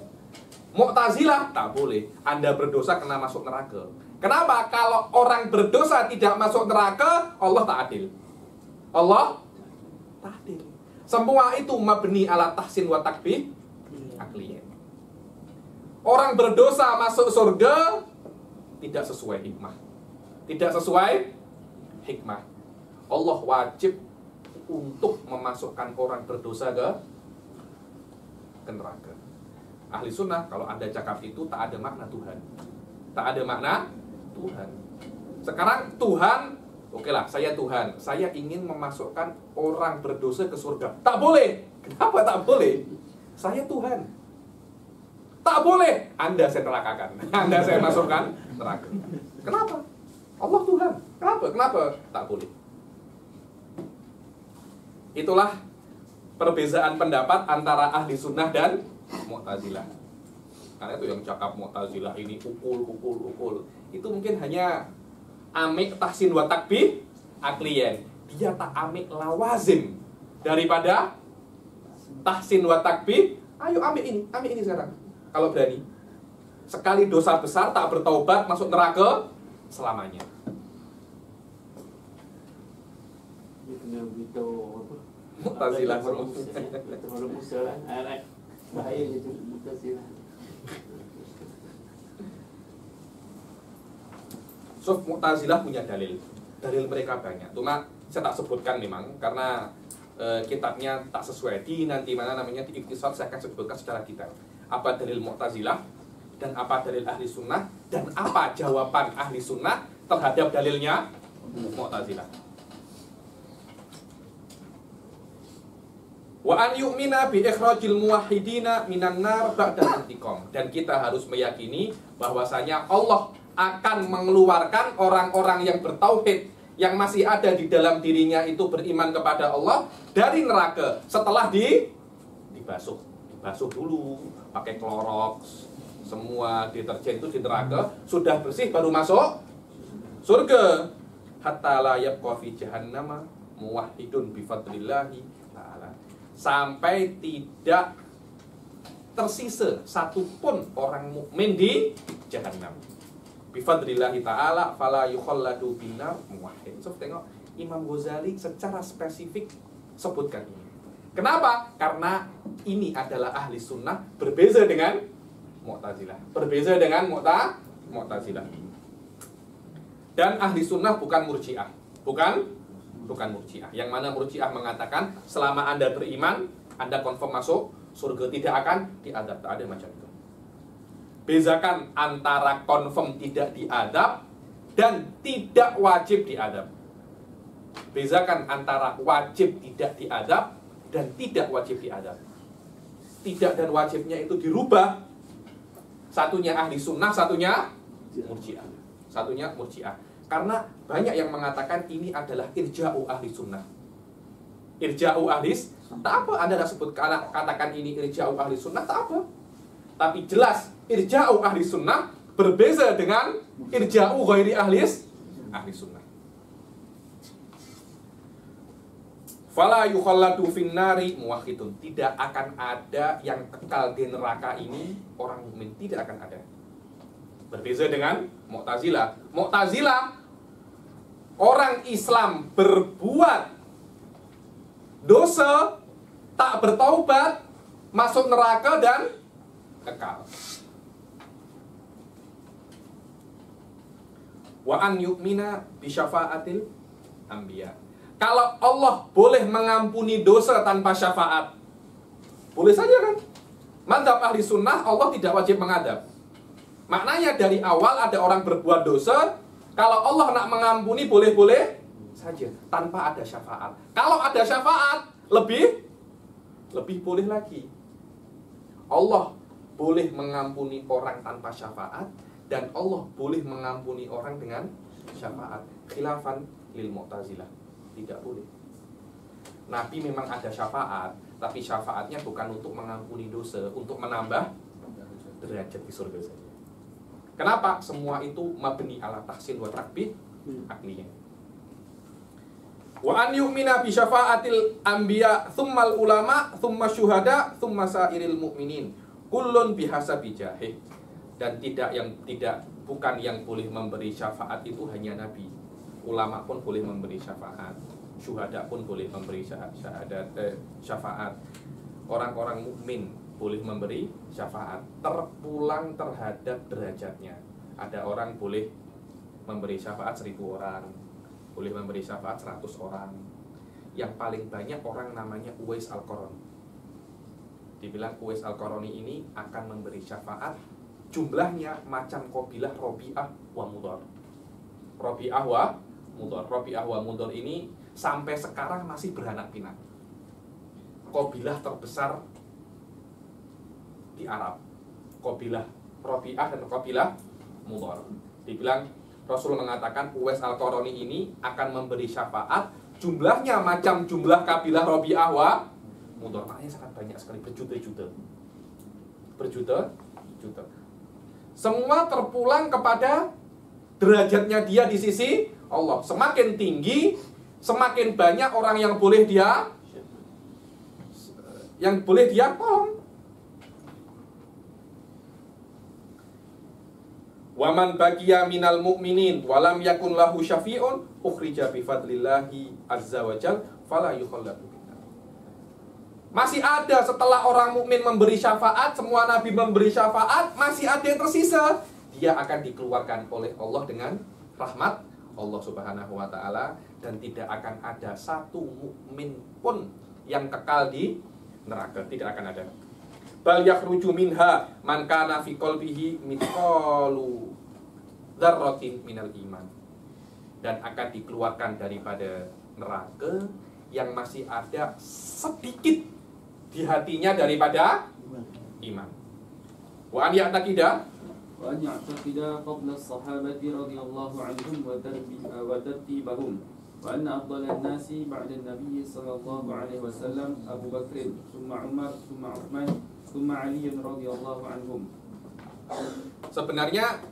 Mu'tazilah tak boleh. Anda berdosa kena masuk neraka. Kenapa? Kalau orang berdosa tidak masuk neraka, Allah tak adil. Allah tak adil. Semua itu mabni ala tahsin wa takbih akliyah. Orang berdosa masuk surga tidak sesuai hikmah. Tidak sesuai hikmah. Allah wajib untuk memasukkan orang berdosa ke neraka. Ahli sunnah kalau Anda cakap itu tak ada makna Tuhan. Tak ada makna Tuhan. Sekarang Tuhan, okelah, saya Tuhan. Saya ingin memasukkan orang berdosa ke surga. Tak boleh. Kenapa tak boleh? Saya Tuhan. Tak boleh. Anda saya nerakakan. Anda saya masukkan neraka. Kenapa? Allah Tuhan. Kenapa? Tak boleh. Itulah perbezaan pendapat antara ahli sunnah dan Mu'tazilah. Karena itu yang cakap Mu'tazilah ini ukul. Itu mungkin hanya amik tahsin wa takbih akliyen. Dia tak amik lawazim daripada tahsin wa takbih. Ayo amik ini sekarang. Kalau berani. Sekali dosa besar tak bertaubat masuk neraka selamanya. Mu'tazilah bahaya gitu Mu'tazilah. So, Mu'tazilah punya dalil mereka banyak. Cuma saya tak sebutkan memang karena kitabnya tak sesuai. Di nanti mana namanya di Ikhtisar saya akan sebutkan secara detail. Apa dalil Mu'tazilah dan apa dalil ahli sunnah dan apa jawaban ahli sunnah terhadap dalilnya Mu'tazilah. Wa an yu'mina bi ikhrajil muwahhidina minan nar ba'da intiqam. Dan kita harus meyakini bahwasanya Allah akan mengeluarkan orang-orang yang bertauhid yang masih ada di dalam dirinya itu beriman kepada Allah dari neraka setelah dibasuh dulu pakai Clorox, semua deterjen itu di neraka sudah bersih baru masuk surga. Hatta la yabqa fi jahannama muwahhidun bi fadlillahi ta'ala. Sampai tidak tersisa satupun orang mukmin di jahanam. Bi fadlillahi ta'ala fala yukhalladu binar muwahhid. So tengok Imam Ghazali secara spesifik sebutkan ini. Kenapa? Karena ini adalah ahli sunnah berbeza dengan Mu'tazilah. Berbeza dengan Mu'tazilah. Dan ahli sunnah bukan murji'ah. Bukan murji'ah. Yang mana murji'ah mengatakan selama Anda beriman, Anda confirm masuk surga, tidak akan diadab. Tak ada macam itu. Bezakan antara confirm tidak diadab dan tidak wajib diadab. Bezakan antara wajib tidak diadab dan tidak wajib diadab. Tidak dan wajibnya itu dirubah. Satunya ahli sunnah, satunya murji'ah. Satunya murji'ah. Karena banyak yang mengatakan ini adalah irja'u ahli sunnah. Irja'u ahli sunnah. Tak apa Anda sebut katakan ini irja'u ahli sunnah, tak apa. Tapi jelas irja'u ahli sunnah berbeza dengan irja'u ghairi ahli sunnah. Fala yukhalladu finnari muwahhidun. Tidak akan ada yang kekal di neraka ini orang mukmin, tidak akan ada. Berbeza dengan Mu'tazilah. Mu'tazilah, orang Islam berbuat dosa, tak bertaubat, masuk neraka dan kekal. Wa an yu'mina bi syafa'atil anbiya. Kalau Allah boleh mengampuni dosa tanpa syafaat, boleh saja kan? Madzhab ahli sunnah, Allah tidak wajib mengadab. Maknanya dari awal ada orang berbuat dosa, kalau Allah nak mengampuni boleh-boleh saja tanpa ada syafaat. Kalau ada syafaat, lebih boleh lagi. Allah boleh mengampuni orang tanpa syafaat, dan Allah boleh mengampuni orang dengan syafaat. Khilafan lil Mu'tazilah. Tidak boleh. Nabi memang ada syafaat, tapi syafaatnya bukan untuk mengampuni dosa, untuk menambah derajat di surga saja. Kenapa? Semua itu mabni ala tahsin wa takbih akliyah. Wa an yu'mina bi syafaatil anbiya, tsummal ulama, tsumma syuhada, tsumma sairil mu'minin. Kullun bihasabi jahih. Dan bukan yang boleh memberi syafaat itu hanya nabi. Ulama pun boleh memberi syafaat, syuhada pun boleh memberi syafaat. Orang-orang mukmin boleh memberi syafaat, terpulang terhadap derajatnya. Ada orang boleh memberi syafaat 1000 orang, boleh memberi syafaat 100 orang. Yang paling banyak orang namanya Uwais Al-Qarani. Dibilang Uwais Al-Qarani ini akan memberi syafaat, jumlahnya macam qabilah Rabi'ah wa Mudhar. Rabi'ah wa Mudhar ini sampai sekarang masih beranak pinak. Qabilah terbesar di Arab, qabilah Rabi'ah dan qabilah Mudhar. Dibilang Rasul mengatakan Uwais Al-Qarani ini akan memberi syafaat, jumlahnya macam jumlah kabilah Rabi'ah wa Mudhar. Maknanya sangat banyak sekali, berjuta-juta. Semua terpulang kepada derajatnya dia di sisi Allah. Semakin tinggi, semakin banyak orang yang boleh dia tolong. Waman baqiya minal mu'minin walam yakun lahu syafi'un ukhrija bi fadlillahi azza wa jal fala yukhalladu. Masih ada setelah orang mukmin memberi syafaat, semua nabi memberi syafaat, masih ada yang tersisa. Dia akan dikeluarkan oleh Allah dengan rahmat Allah Subhanahu wa taala, dan tidak akan ada satu mukmin pun yang kekal di neraka, tidak akan ada. Bal yakhruju minha man kana fi qalbihi mithqalu dzarratin minal iman. Dan akan dikeluarkan daripada neraka yang masih ada sedikit di hatinya daripada iman. Wa an ya'taqida وأن يعتقد فضل الصحابة رضي الله عنهم وترتيبهم وأن أفضل الناس بعد النبي صلى الله عليه وسلم أبو بكر ثم عمر ثم عثمان ثم علي رضي الله عنهم. Sebenarnya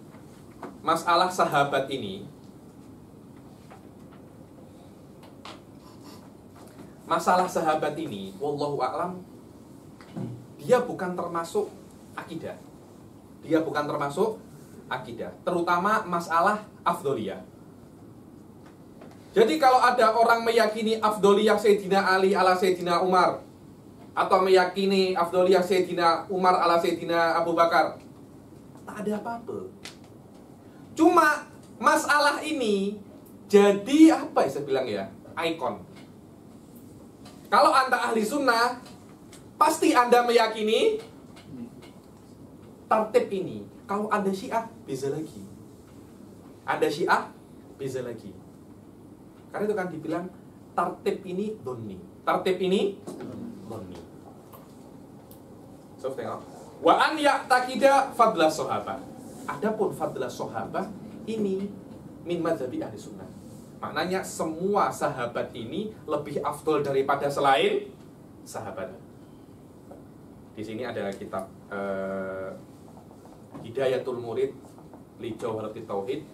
masalah sahabat ini, wallahu a'lam, dia bukan termasuk akidah. Terutama masalah afdoliyah. Jadi kalau ada orang meyakini afdoliyah Sayyidina Ali ala Sayyidina Umar, atau meyakini afdoliyah Sayyidina Umar ala Sayyidina Abu Bakar, Tak ada apa-apa. Cuma masalah ini jadi apa ya saya bilang ya, ikon. Kalau Anda ahli sunnah, pasti Anda meyakini tartib ini. Kalau Anda Syiah, beza lagi. Anda Syiah, beza lagi. Karena itu kan dibilang tartib ini donni. Tartib ini donni. So, tengok. Wa an ya'taqida fadla sahabat. Adapun fadla sahabat ini min madzhabi ahli sunnah. Maknanya semua sahabat ini lebih afdol daripada selain sahabat. Di sini ada kitab Hidayatul Murid li Jawharatit Tauhid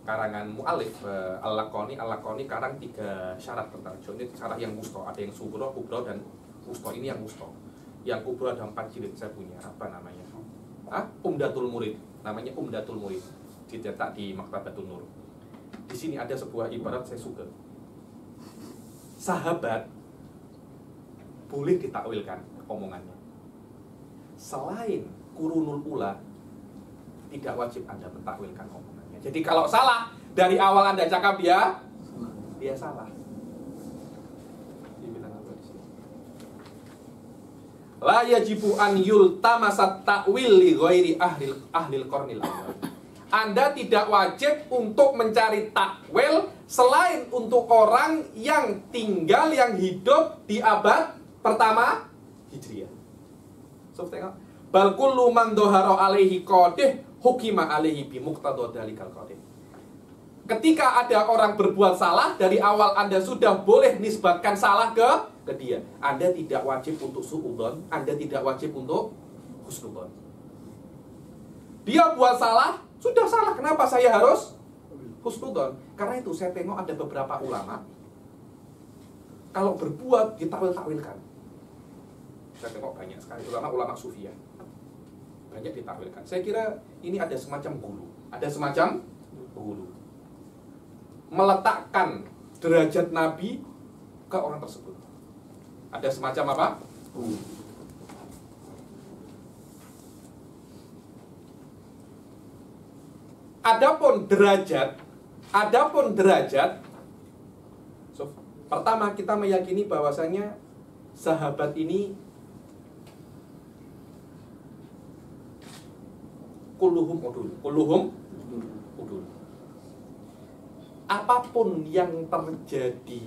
karangan mu'alif Al-Laqani. Al-Laqani karang 3 syarat tentang ini syarat yang wusta, ada yang sugro, kubro, dan wusta. Ini yang wusta. Yang kubro ada 4 jilid saya punya. Apa namanya? Umdatul Murid. Namanya Umdatul Murid. Dicetak di Maktabatul Nur. Di sini ada sebuah ibarat saya suka. Sahabat boleh ditakwilkan omongannya. Selain Qurunul Ula, tidak wajib Anda mentakwilkan omongannya. Jadi kalau salah, dari awal Anda cakap dia salah. Dibilang apa di sini? La yajibu an yultamasat ta'wil li ghairi ahlil qarnil awal. Anda tidak wajib untuk mencari takwil selain untuk orang yang tinggal, yang hidup di abad pertama Hijriah. So, tengok. Bal kullu man doharo alaihi qadih hukima alaihi bi muqtada dalikal qadih. Ketika ada orang berbuat salah, dari awal Anda sudah boleh nisbatkan salah ke dia. Anda tidak wajib untuk su'udzon, Anda tidak wajib untuk husnudzon. Dia buat salah, sudah salah. Kenapa saya harus husnudzon? Karena itu saya tengok ada beberapa ulama kalau berbuat ditakwil-takwilkan. Saya tengok banyak sekali ulama sufiyah. Banyak ditakwilkan. Saya kira ini ada semacam gulu. Ada semacam gulu. Meletakkan derajat Nabi ke orang tersebut. Ada semacam apa? Gulu. Adapun derajat, so, pertama kita meyakini bahwasanya sahabat ini kulluhum udul. Apapun yang terjadi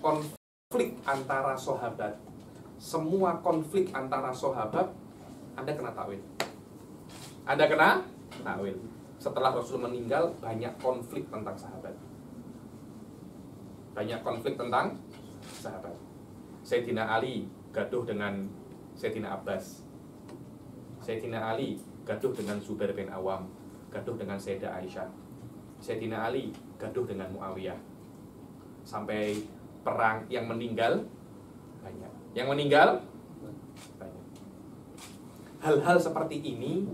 konflik antara sahabat, semua konflik antara sahabat, Anda kena takwil. Anda kena takwil. Setelah Rasul meninggal, banyak konflik tentang sahabat. Banyak konflik tentang sahabat. Sayyidina Ali gaduh dengan Sayyidina Abbas. Sayyidina Ali gaduh dengan Zubair bin Awam, gaduh dengan Sayyidah Aisyah. Sayyidina Ali gaduh dengan Muawiyah. Sampai perang yang meninggal banyak. Yang meninggal banyak. Hal-hal seperti ini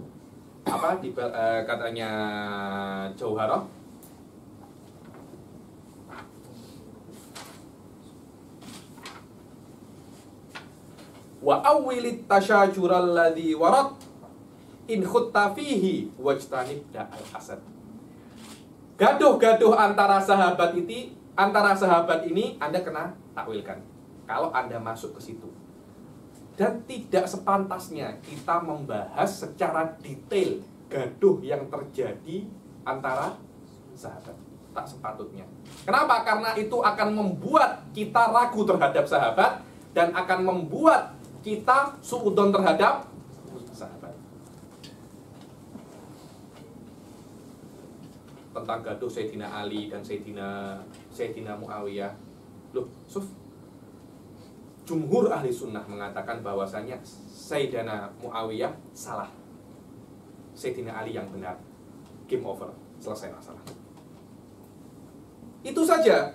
katanya Jauharah, wa awwilit tasyajural ladzi warad in khutta fihi wajtanib da'al asad. Gaduh-gaduh antara sahabat ini Anda kena takwilkan kalau Anda masuk ke situ. Dan tidak sepantasnya kita membahas secara detail gaduh yang terjadi antara sahabat. Tak sepatutnya. Kenapa? Karena itu akan membuat kita ragu terhadap sahabat dan akan membuat kita suudzon terhadap sahabat. Tentang gaduh Sayyidina Ali dan Sayyidina Muawiyah. Loh, jumhur ahli sunnah mengatakan bahwasanya Sayyidina Muawiyah salah, Sayyidina Ali yang benar. Game over, selesai masalah. Itu saja.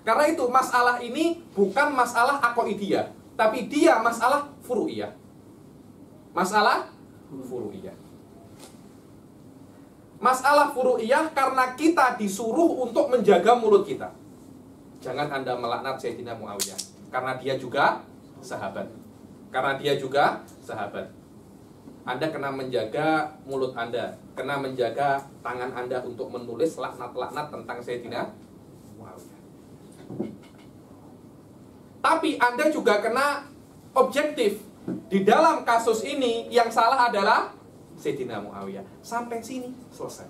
Karena itu masalah ini bukan masalah aqaidiyah, tapi dia masalah furu'iyah. Masalah furu'iyah. Masalah furu'iyah karena kita disuruh untuk menjaga mulut kita. Jangan Anda melaknat Sayyidina Muawiyah. Karena dia juga sahabat. Anda kena menjaga mulut Anda, kena menjaga tangan Anda untuk menulis laknat-laknat tentang Sayyidina Muawiyah. Tapi Anda juga kena objektif. Di dalam kasus ini yang salah adalah Sayyidina Muawiyah. Sampai sini selesai.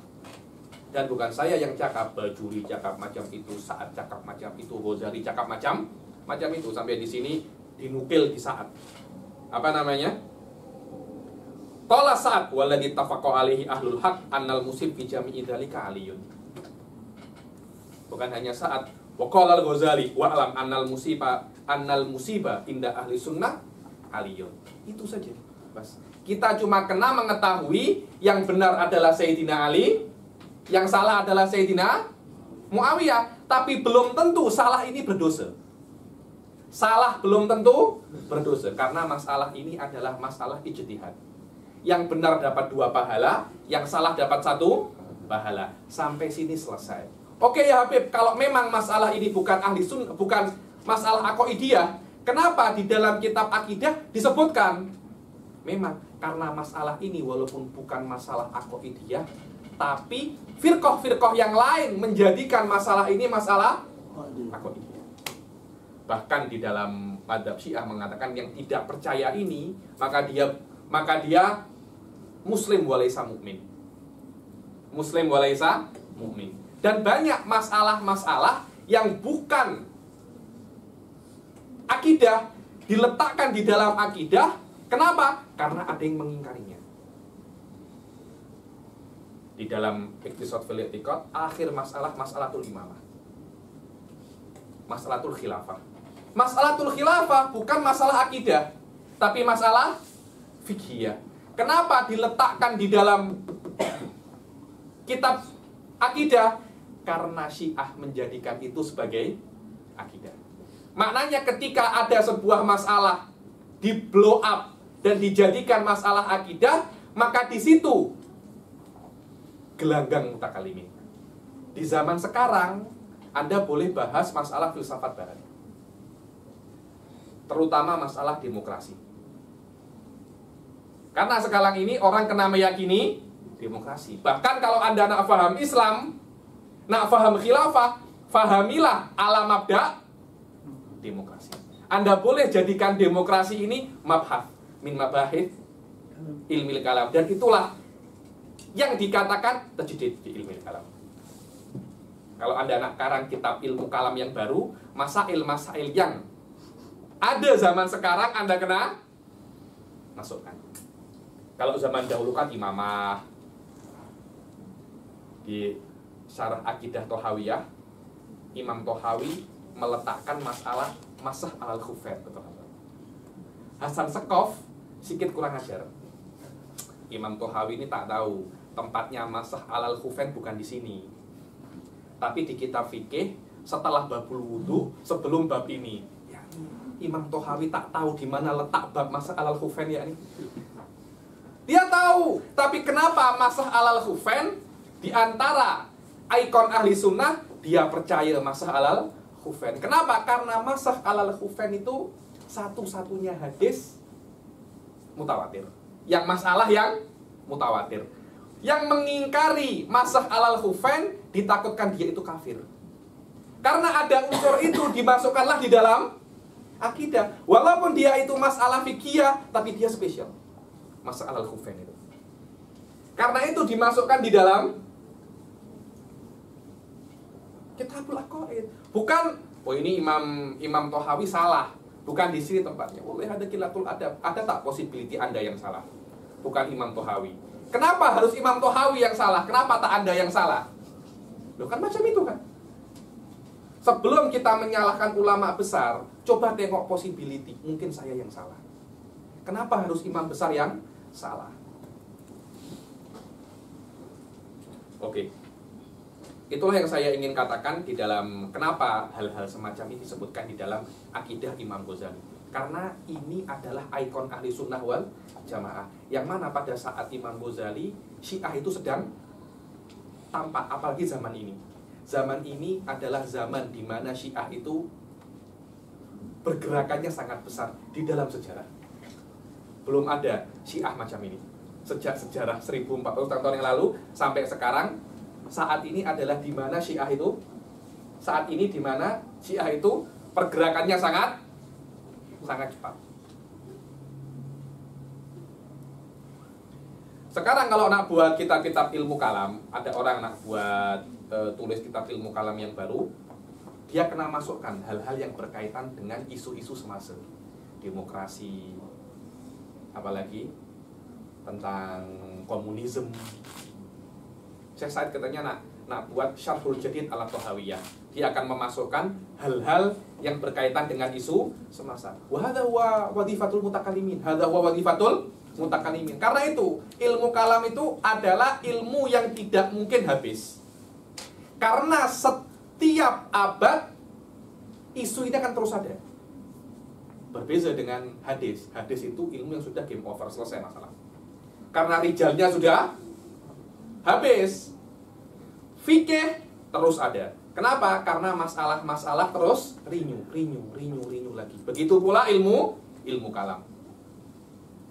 Dan bukan saya yang cakap, Bajuri cakap macam itu, Sa'ad cakap macam itu, Ghazali cakap macam itu. Sampai di sini dinukil di Sa'ad. Apa namanya? Qala Sa'ad walladzi tafaqqa alaihi ahlul haq annal musib fi jami'i dzalika aliyun. Bukan hanya Sa'ad, wa qala al-Ghazali wa alam annal musiba inda ahli sunnah aliyun. Itu saja, Mas. Kita cuma kena mengetahui yang benar adalah Sayyidina Ali, yang salah adalah Sayyidina Muawiyah, tapi belum tentu salah ini berdosa. Salah belum tentu berdosa, karena masalah ini adalah masalah ijtihad. Yang benar dapat 2 pahala, yang salah dapat 1 pahala. Sampai sini selesai. Oke ya Habib, kalau memang masalah ini bukan ahli sunnah, bukan masalah aqaidiyah, kenapa di dalam kitab akidah disebutkan? Memang karena masalah ini walaupun bukan masalah aqaidiyah, tapi firqah-firqah yang lain menjadikan masalah ini masalah aqaidiyah. Bahkan di dalam madhab Syiah mengatakan yang tidak percaya ini, maka dia muslim walaisa mukmin. Muslim walaisa mukmin. Dan banyak masalah-masalah yang bukan akidah diletakkan di dalam akidah. Kenapa? Karena ada yang mengingkarinya. Di dalam Iqtisad fil I'tiqad, akhir masalatul imamah. Masalatul khilafah. Masalatul khilafah bukan masalah akidah, tapi masalah fiqhiyah. Kenapa diletakkan di dalam kitab akidah? Karena Syiah menjadikan itu sebagai akidah. Maknanya ketika ada sebuah masalah di blow up dan dijadikan masalah akidah, maka di situ gelanggang mutakalimin. Di zaman sekarang Anda boleh bahas masalah filsafat barat, terutama masalah demokrasi. Karena sekarang ini orang kena meyakini demokrasi. Bahkan kalau Anda nak faham Islam, nak faham khilafah, fahamilah ala mabda demokrasi. Anda boleh jadikan demokrasi ini mabhath min mabahith ilmil kalam. Dan itulah yang dikatakan tajdid di ilmil kalam. Kalau Anda nak karang kitab ilmu kalam yang baru, masail-masail yang ada zaman sekarang Anda kena masukkan. Kalau zaman dahulu kan imamah. Di Syarah Aqidah Thahawiyah, Imam Thahawi meletakkan masalah masah alal khufain. Hasan Sekof sedikit kurang ajar. Imam Thahawi ini tak tahu tempatnya masah alal khufain bukan di sini, tapi di kitab fikih setelah babul wudu, sebelum bab ini. Ya, Imam Thahawi tak tahu di mana letak bab masah alal khufain ya ini. Dia tahu, tapi kenapa masah alal khufain di antara ikon ahli sunnah dia percaya masah alal khufain? Kenapa? Karena masah alal khufain itu satu-satunya hadis mutawatir. Yang masalah yang mutawatir. Yang mengingkari masah alal khufain ditakutkan dia itu kafir. Karena ada unsur itu dimasukkanlah di dalam akidah. Walaupun dia itu masalah fikih, tapi dia spesial. Masah alal khufain itu. Karena itu dimasukkan di dalam Kitabul Aqaid. Bukan, oh ini Imam Thahawi salah. Bukan di sini tempatnya. Boleh ada khilatul adab. Ada tak possibility Anda yang salah? Bukan Imam Thahawi. Kenapa harus Imam Thahawi yang salah? Kenapa tak Anda yang salah? Loh kan macam itu kan. Sebelum kita menyalahkan ulama besar, coba tengok possibility. Mungkin saya yang salah. Kenapa harus imam besar yang salah? Oke. Itulah yang saya ingin katakan di dalam kenapa hal-hal semacam ini disebutkan di dalam akidah Imam Ghazali. Karena ini adalah ikon ahli sunnah wal jamaah. Yang mana pada saat Imam Ghazali, Syiah itu sedang tampak, apalagi zaman ini. Zaman ini adalah zaman di mana Syiah itu pergerakannya sangat besar di dalam sejarah. Belum ada Syiah macam ini. sejak sejarah 1400 tahun yang lalu sampai sekarang, saat ini adalah di mana Syiah itu, saat ini di mana Syiah itu pergerakannya sangat cepat. Sekarang kalau nak buat kitab-kitab ilmu kalam, ada orang nak buat tulis kitab ilmu kalam yang baru, dia kena masukkan hal-hal yang berkaitan dengan isu-isu semasa, demokrasi, apalagi tentang komunisme. Syekh Said katanya nak buat Syarhul Jadid ala Thahawiyah, dia akan memasukkan hal-hal yang berkaitan dengan isu semasa. Wa hadza huwa wadhifatul mutakalimin. Hadza huwa wadhifatul mutakalimin. Karena itu, ilmu kalam itu adalah ilmu yang tidak mungkin habis. Karena setiap abad isu ini akan terus ada. Berbeza dengan hadis. Hadis itu ilmu yang sudah game over, selesai masalah. Karena rijalnya sudah habis. Fikih terus ada. Kenapa? Karena masalah-masalah terus renew lagi. Begitu pula ilmu kalam.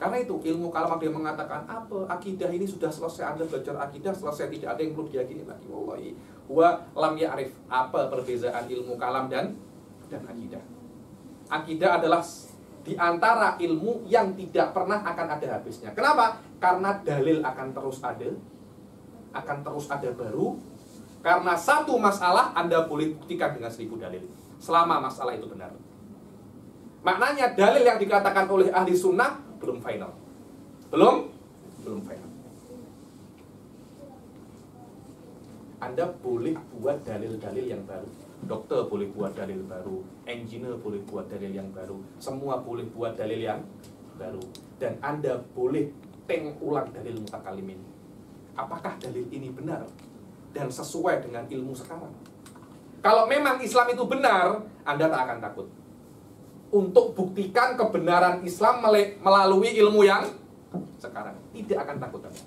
Karena itu ilmu kalam ada yang mengatakan apa? Akidah ini sudah selesai, Anda belajar akidah selesai, tidak ada yang perlu diyakini lagi. Wallahi huwa lam ya'rif. Apa perbedaan ilmu kalam dan akidah? Akidah adalah di antara ilmu yang tidak pernah akan ada habisnya. Kenapa? Karena dalil akan terus ada baru. Karena satu masalah Anda boleh buktikan dengan 1000 dalil selama masalah itu benar. Maknanya dalil yang dikatakan oleh ahli sunnah belum final. Belum final. Anda boleh buat dalil-dalil yang baru. Dokter boleh buat dalil baru, engineer boleh buat dalil yang baru, semua boleh buat dalil yang baru. Dan Anda boleh ulang dalil mutakalimin. Apakah dalil ini benar dan sesuai dengan ilmu sekarang? Kalau memang Islam itu benar, Anda tak akan takut untuk buktikan kebenaran Islam melalui ilmu yang sekarang. Tidak akan takut Anda.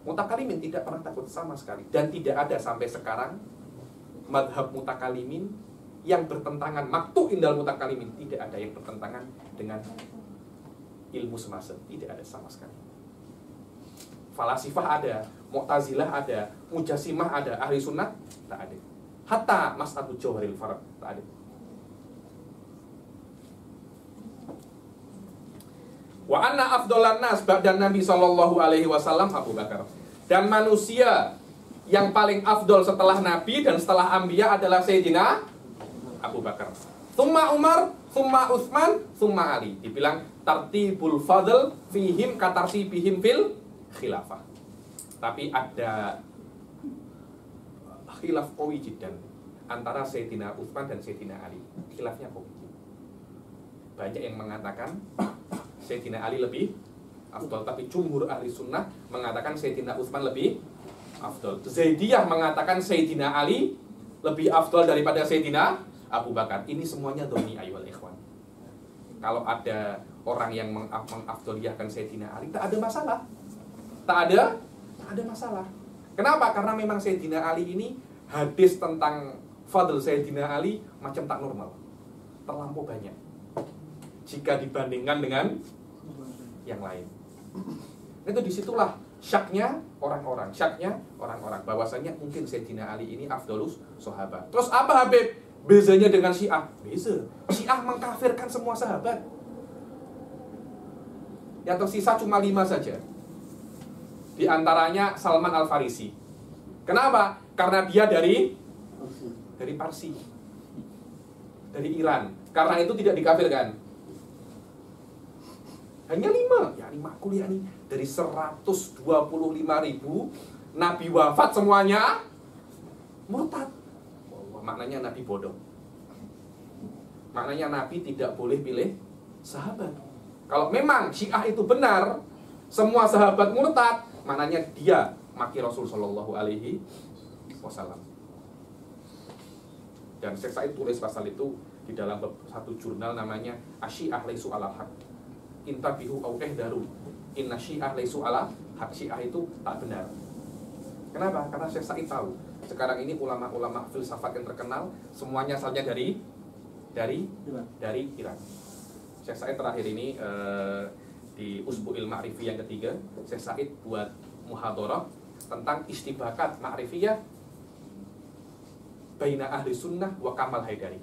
Mutakalimin tidak pernah takut sama sekali. Dan tidak ada sampai sekarang madhab mutakalimin yang bertentangan, maktu indal mutakalimin, tidak ada yang bertentangan dengan ilmu semasa. Tidak ada sama sekali. Falasifah ada, Mu'tazilah ada, Mujassimah ada, ahli sunnah tak ada. Hatta Mas'abu Jawharil Farad tak ada. Wa anna afdolan nas ba'dan Nabi sallallahu alaihi wasallam Abu Bakar. Dan manusia yang paling afdol setelah Nabi dan setelah Anbiya adalah Sayyidina Abu Bakar. Thumma Umar, thumma Utsman, thumma Ali. Dibilang tartibul fadl fihim katarsibihim fil khilafah. Tapi ada khilaf qawi jiddan antara Sayyidina Utsman dan Sayyidina Ali. Khilafnya qawi. Banyak yang mengatakan Sayyidina Ali lebih afdol, tapi jumhur ahli sunnah mengatakan Sayyidina Utsman lebih afdol. Zaidiyah mengatakan Sayyidina Ali lebih afdol daripada Sayyidina Abu Bakar. Ini semuanya dhoni ayyuhal ikhwan. Kalau ada orang yang mengafdoliyahkan Sayyidina Ali, tak ada masalah. Tak ada masalah. Kenapa? Karena memang Sayyidina Ali ini hadis tentang fadl Sayyidina Ali macam tak normal. Terlampau banyak jika dibandingkan dengan yang lain. Itu disitulah syaknya orang-orang bahwasanya mungkin Sayyidina Ali ini afdolus sahabat. Terus apa Habib? Bezanya dengan Syiah? Beza. Syiah mengkafirkan semua sahabat. Yang tersisa cuma 5 saja. Di antaranya Salman Al-Farisi. Kenapa? Karena dia dari Parsi. Dari Iran. Karena itu tidak dikafirkan. Hanya 5. Ya 5 kuliah nih. Dari 125.000 Nabi wafat semuanya murtad. Maknanya Nabi bodoh. Maknanya Nabi tidak boleh pilih sahabat. Kalau memang Syiah itu benar, semua sahabat murtad, maknanya dia maki Rasul Shallallahu Alaihi Wasallam. Dan Syekh Said tulis pasal itu di dalam satu jurnal namanya Asyiah Laisu Ala Haq. Intabihu au ihdaru. Inna Syiah Laisu Ala Haq. Syiah itu tak benar. Kenapa? Karena Syekh Said tahu sekarang ini ulama-ulama filsafat yang terkenal semuanya asalnya dari Iran. Syekh Said terakhir ini di Usbu'il Ma'rifi yang ketiga, Syekh Said buat muhadharah tentang istibakat ma'rifiyah baina ahli sunnah wa Kamal Haidari.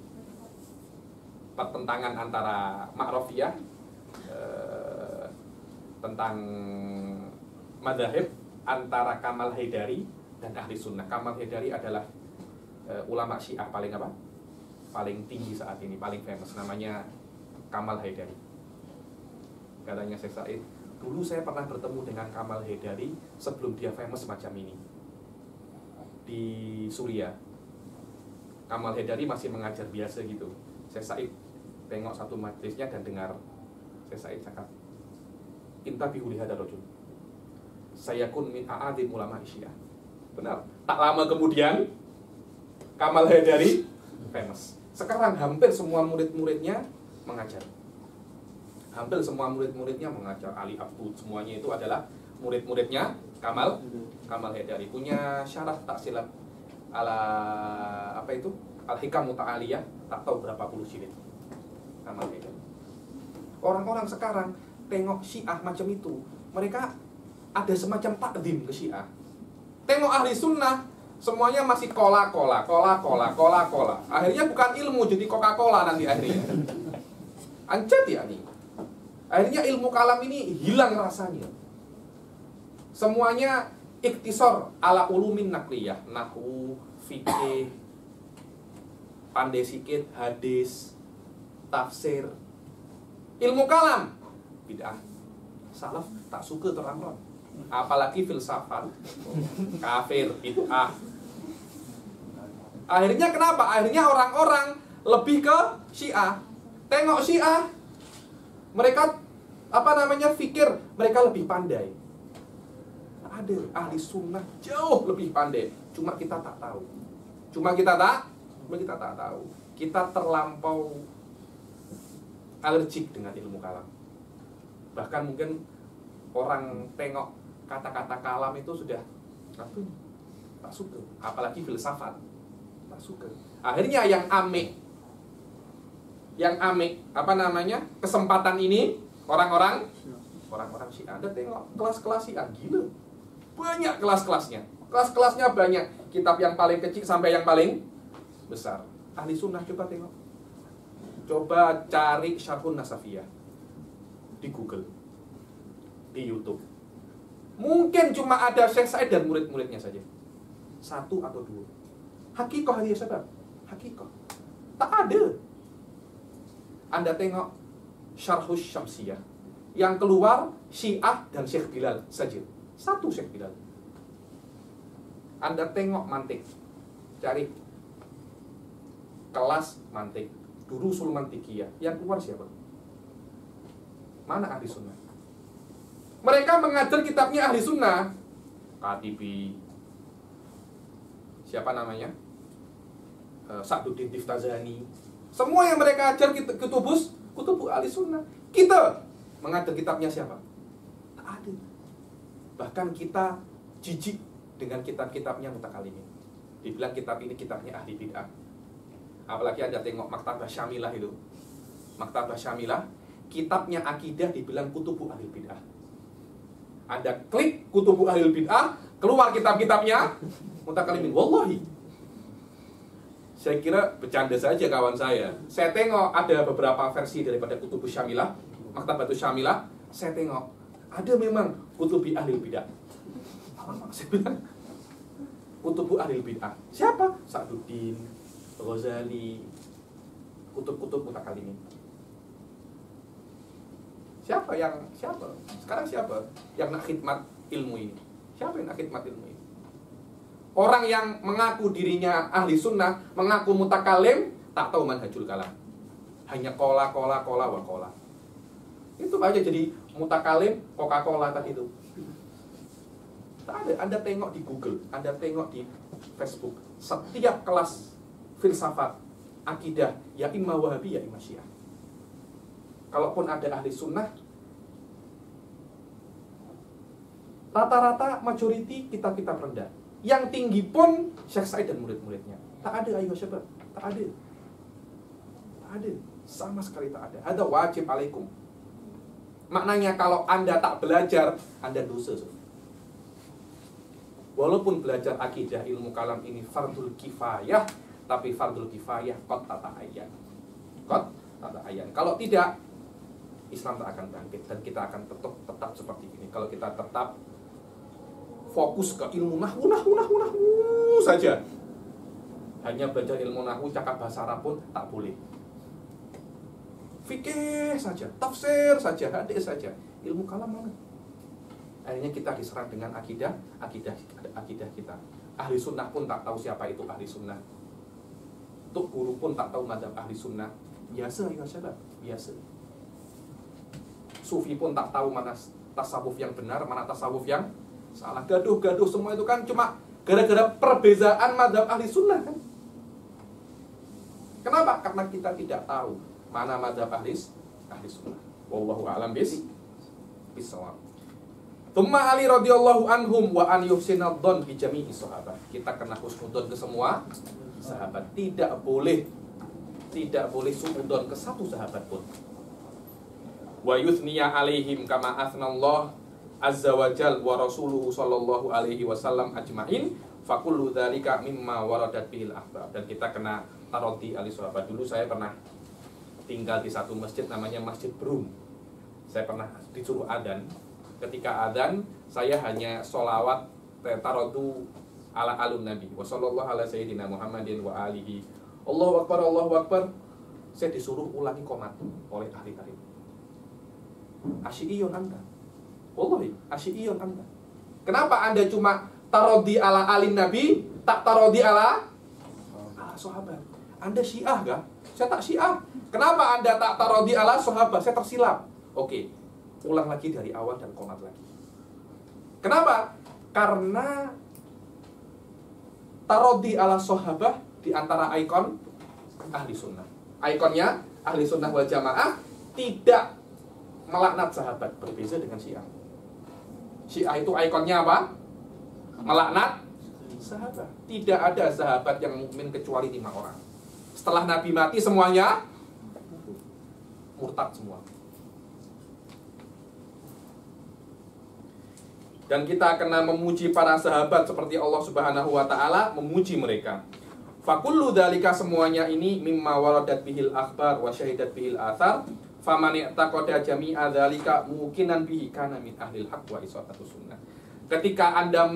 Pertentangan antara ma'rifiyah tentang madhahib antara Kamal Haidari dan ahli sunnah. Kamal Haidari adalah ulama Syiah paling apa? Paling tinggi saat ini, paling famous, namanya Kamal Haidari. Katanya Syekh Said, dulu saya pernah bertemu dengan Kamal Haidari sebelum dia famous macam ini di Suriah. Kamal Haidari masih mengajar biasa gitu. Syekh Said tengok satu majlisnya dan dengar Syekh Said cakap, intabihu li hadzal rajul, sayakun min a'adzim ulama Syiah. Benar. Tak lama kemudian Kamal Haidari famous. Sekarang hampir semua murid-muridnya mengajar. Hampir semua murid-muridnya mengajar. Ali Abdul, semuanya itu adalah murid-muridnya Kamal Haidari. Punya syarah tak silap ala apa itu? Al-Hikam Muta'aliyah, tak tahu berapa puluh jilid. Kamal Haidari. Orang-orang sekarang tengok Syiah macam itu, mereka ada semacam takdim ke Syiah. Tengok ahli sunnah, semuanya masih kola. Akhirnya bukan ilmu, jadi Coca-Cola nanti akhirnya. Anjat ya nih. Akhirnya ilmu kalam ini hilang rasanya. Semuanya iktisor ala ulumin nakliyah, nahwu, fikih, pandai sikit, hadis, tafsir. Ilmu kalam bid'ah. Salaf tak suka terang-terang. Apalagi filsafat, kafir, bid'ah. Akhirnya kenapa? Akhirnya orang-orang lebih ke Syiah. Tengok Syiah, mereka pikir mereka lebih pandai. Ada ahli sunnah jauh lebih pandai. Cuma kita tak tahu. Kita terlampau alergik dengan ilmu kalam. Bahkan mungkin orang tengok kata-kata kalam itu sudah tak suka. Apalagi filsafat, tak suka. Akhirnya yang amik kesempatan ini orang-orang Syiah. Anda tengok kelas-kelas Syiah, gila. Banyak kelas-kelasnya banyak. Kitab yang paling kecil sampai yang paling besar. Ahli sunnah coba tengok. Coba cari Syarhun Nasafiyah di Google, di YouTube. Mungkin cuma ada Syekh Said dan murid-muridnya saja. 1 atau 2. Hakikah hadis sebab. Hakikah. Tak ada. Anda tengok Syarhus Syamsiyah, yang keluar Syiah dan Syekh Bilal saja. 1 Syekh Bilal. Anda tengok mantik, cari kelas mantik, Durusul Mantikiyah, yang keluar siapa? Mana ahli sunnah? Mereka mengajar kitabnya ahli sunnah. Katibi, siapa namanya? Sa'duddin Tiftazani. Semua yang mereka ajar kutubu ahli sunnah. Kita mengajar kitabnya siapa? Tak ada. Bahkan kita jijik dengan kitab-kitabnya mutakalimin. Dibilang kitab ini kitabnya ahli bid'ah. Apalagi Anda tengok Maktabah Syamilah itu. Maktabah Syamilah, kitabnya akidah dibilang kutubu ahli bid'ah. Anda klik kutubu ahli bid'ah, keluar kitab-kitabnya mutakalimin. Wallahi. Saya kira bercanda saja kawan saya. Saya tengok ada beberapa versi daripada kutubu Syamilah, Maktabatu Syamilah. Saya tengok ada memang kutubi ahli bid'ah. Saya bilang kutubu ahli bid'ah. Siapa? Sa'duddin, Ghazali, kutub-kutub mutakalimin. Siapa? Sekarang siapa yang nak khidmat ilmu ini? Siapa yang nak khidmat ilmu ini? Orang yang mengaku dirinya ahli sunnah, mengaku mutakalim, tak tahu manhajul kalam. Hanya kola. Itu aja jadi mutakalim, Coca-Cola tadi itu. Tak ada. Anda tengok di Google, Anda tengok di Facebook. Setiap kelas filsafat, akidah, ya imma Wahabi, ya imma Syiah. Kalaupun ada ahli sunnah, rata-rata majority kitab-kitab rendah. Yang tinggi pun Syekh Said dan murid-muridnya. Tak ada ayuh syabab. Tak ada. Sama sekali tak ada. Ada wajib alaikum. Maknanya kalau Anda tak belajar, Anda dosa. Walaupun belajar akidah ilmu kalam ini fardul kifayah, tapi fardul kifayah qad tata'ayyan. Qad tata'ayyan. Kalau tidak, Islam tak akan bangkit dan kita akan tetap seperti ini. Kalau kita tetap fokus ke ilmu nahwu saja. Hanya belajar ilmu nahwu, cakap bahasa Arab pun tak boleh. Fikih saja, tafsir saja, hadis saja. Ilmu kalam mana? Akhirnya kita diserang dengan akidah kita. Ahli sunnah pun tak tahu siapa itu ahli sunnah. Untuk guru pun tak tahu mazhab ahli sunnah. Biasa ya syabab, biasa. Sufi pun tak tahu mana tasawuf yang benar, mana tasawuf yang salah. Gaduh semua itu kan cuma gara-gara perbezaan mazhab ahli sunnah kan. Kenapa? Karena kita tidak tahu mana mazhab ahli sunnah. Wallahu a'lam bissawab. Tsumma Ali radhiyallahu anhum wa an yuhsinadh-dhon bi jami'i sahabat. Kita kena husnudzon ke semua sahabat. Tidak boleh suudzon ke satu sahabat pun. Wa yuthniya alaihim kama athnallah azza wa jal wa rasuluhu sallallahu alaihi wasallam ajma'in fa kullu dzalika mimma waradat bihil akhbar. Dan kita kena tarodi ali sahabat. Dulu saya pernah tinggal di satu masjid namanya Masjid Brum. Saya pernah disuruh adzan. Ketika adzan, saya hanya sholawat tarodu ala alun nabi wa sallallahu ala sayyidina Muhammadin wa alihi. Allahu akbar, Allahu akbar. Saya disuruh ulangi qomat oleh ahli tarikh. Asy'iyun Anda. Wallahi, asy'iyun Anda. Kenapa Anda cuma tarodi ala alin nabi, tak tarodi ala sahabat? Anda Syiah kah? Saya tak Syiah. Kenapa Anda tak tarodi ala sahabat? Saya tersilap. Oke, ulang lagi dari awal dan qomat lagi. Kenapa? Karena tarodi ala sahabat di antara ikon ahli sunnah. Ikonnya ahli sunnah wal jamaah tidak melaknat sahabat, berbeza dengan Syiah. Syiah itu ikonnya apa? Melaknat sahabat. Tidak ada sahabat yang mukmin kecuali 5 orang. Setelah Nabi mati semuanya murtad semua. Dan kita kena memuji para sahabat seperti Allah Subhanahu wa taala memuji mereka. Fakullu dzalika semuanya ini mimma waradat bihil akhbar wa syahidat bihil athar. Faman i'taqada jami'a dzalika muqinan bihi kana min ahlil haqq wa isatatus sunnah. Ketika Anda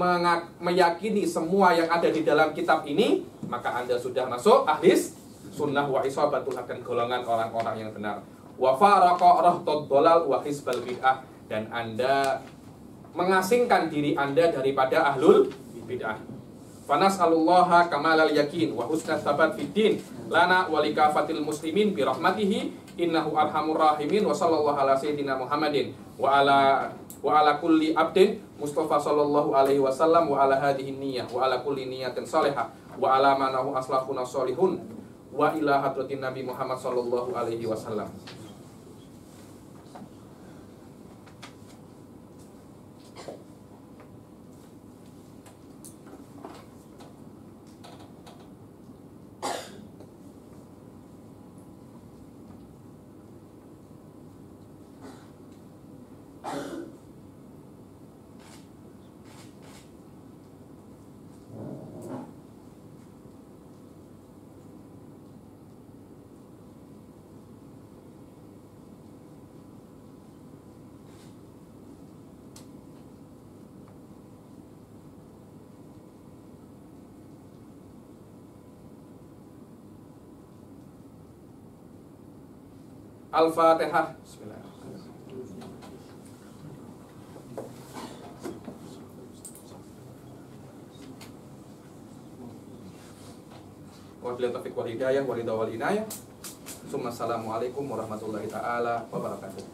meyakini semua yang ada di dalam kitab ini, maka Anda sudah masuk ahlis sunnah wa isabatul haq, golongan orang-orang yang benar. Wa faraqa rahtad dhalal wa hizbal bid'ah, dan Anda mengasingkan diri Anda daripada ahlul bid'ah. Fanas'alullaha kamalal yakin wa husnat tsabat fid din lana wa likafatil muslimin bi rahmatihi innahu arhamur rahimin wa sallallahu ala sayyidina Muhammadin wa ala kulli abdin Mustafa sallallahu alaihi wasallam wa ala hadhihi niyyah wa ala kulli niyatin salihah wa ala manahu aslahuna salihun wa ila hadratin Nabi Muhammad sallallahu alaihi wasallam. Al-Fatihah. Bismillahirrahmanirrahim. Wabillahi taufiq wal hidayah wa ridha wal inayah. Assalamualaikum warahmatullahi taala wabarakatuh.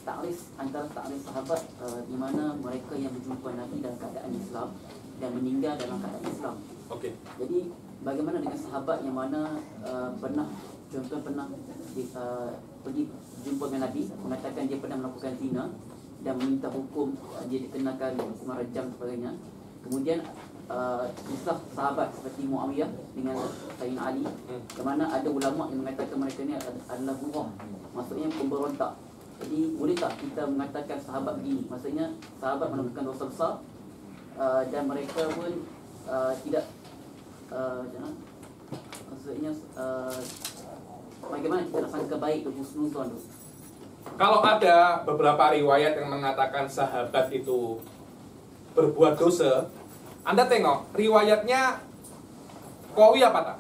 Ta'rif antara ta'rif sahabat di mana mereka yang berjumpa Nabi dalam keadaan Islam dan meninggal dalam keadaan Islam. Oke. Jadi bagaimana dengan sahabat yang mana pernah pergi jumpa dengan Nabi, mengatakan dia pernah melakukan zina dan meminta hukum dia dikenakan hukuman rajam sebagainya. Kemudian kisah sahabat seperti Muawiyah dengan Sayyidina Ali, di mana ada ulama yang mengatakan mereka ni adalah buruh, maksudnya pemberontak. Jadi boleh tak kita mengatakan sahabat begini? Maksudnya sahabat melakukan dosa besar dan mereka pun tidak maksudnya bagaimana kita sangka baik tu husnuzon tu? Kalau ada beberapa riwayat yang mengatakan sahabat itu berbuat dosa, Anda tengok riwayatnya qawi apa tak?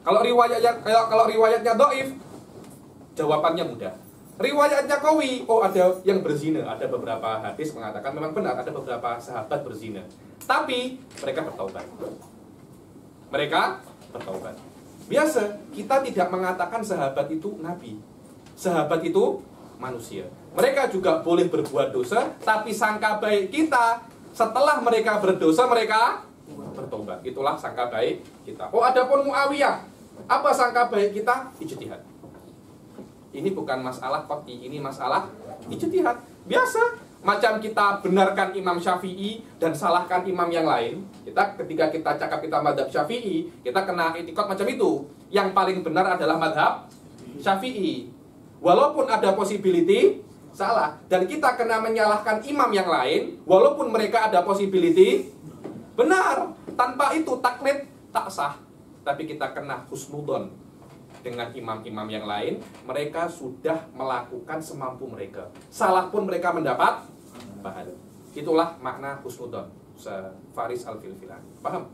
Kalau riwayatnya dhaif, jawabannya mudah. Riwayatnya qawi, oh ada yang berzina, ada beberapa hadis mengatakan memang benar ada beberapa sahabat berzina. Tapi mereka bertaubat. Mereka bertaubat. Biasa kita tidak mengatakan sahabat itu nabi. Sahabat itu manusia. Mereka juga boleh berbuat dosa, tapi sangka baik kita setelah mereka berdosa mereka bertobat. Itulah sangka baik kita. Oh, adapun Muawiyah, apa sangka baik kita? Ijtihad. Ini bukan masalah qat'i, ini masalah ijtihad. Biasa, macam kita benarkan Imam Syafi'i dan salahkan imam yang lain. Ketika kita cakap kita madhab Syafi'i, kita kena itikad macam itu. Yang paling benar adalah madhab Syafi'i. Walaupun ada possibility salah, dan kita kena menyalahkan imam yang lain walaupun mereka ada possibility benar. Tanpa itu taklid tak sah. Tapi kita kena husnudon dengan imam-imam yang lain. Mereka sudah melakukan semampu mereka, salah pun mereka mendapat pahala. Itulah makna husnudon Faris Al-Filfilani. Paham?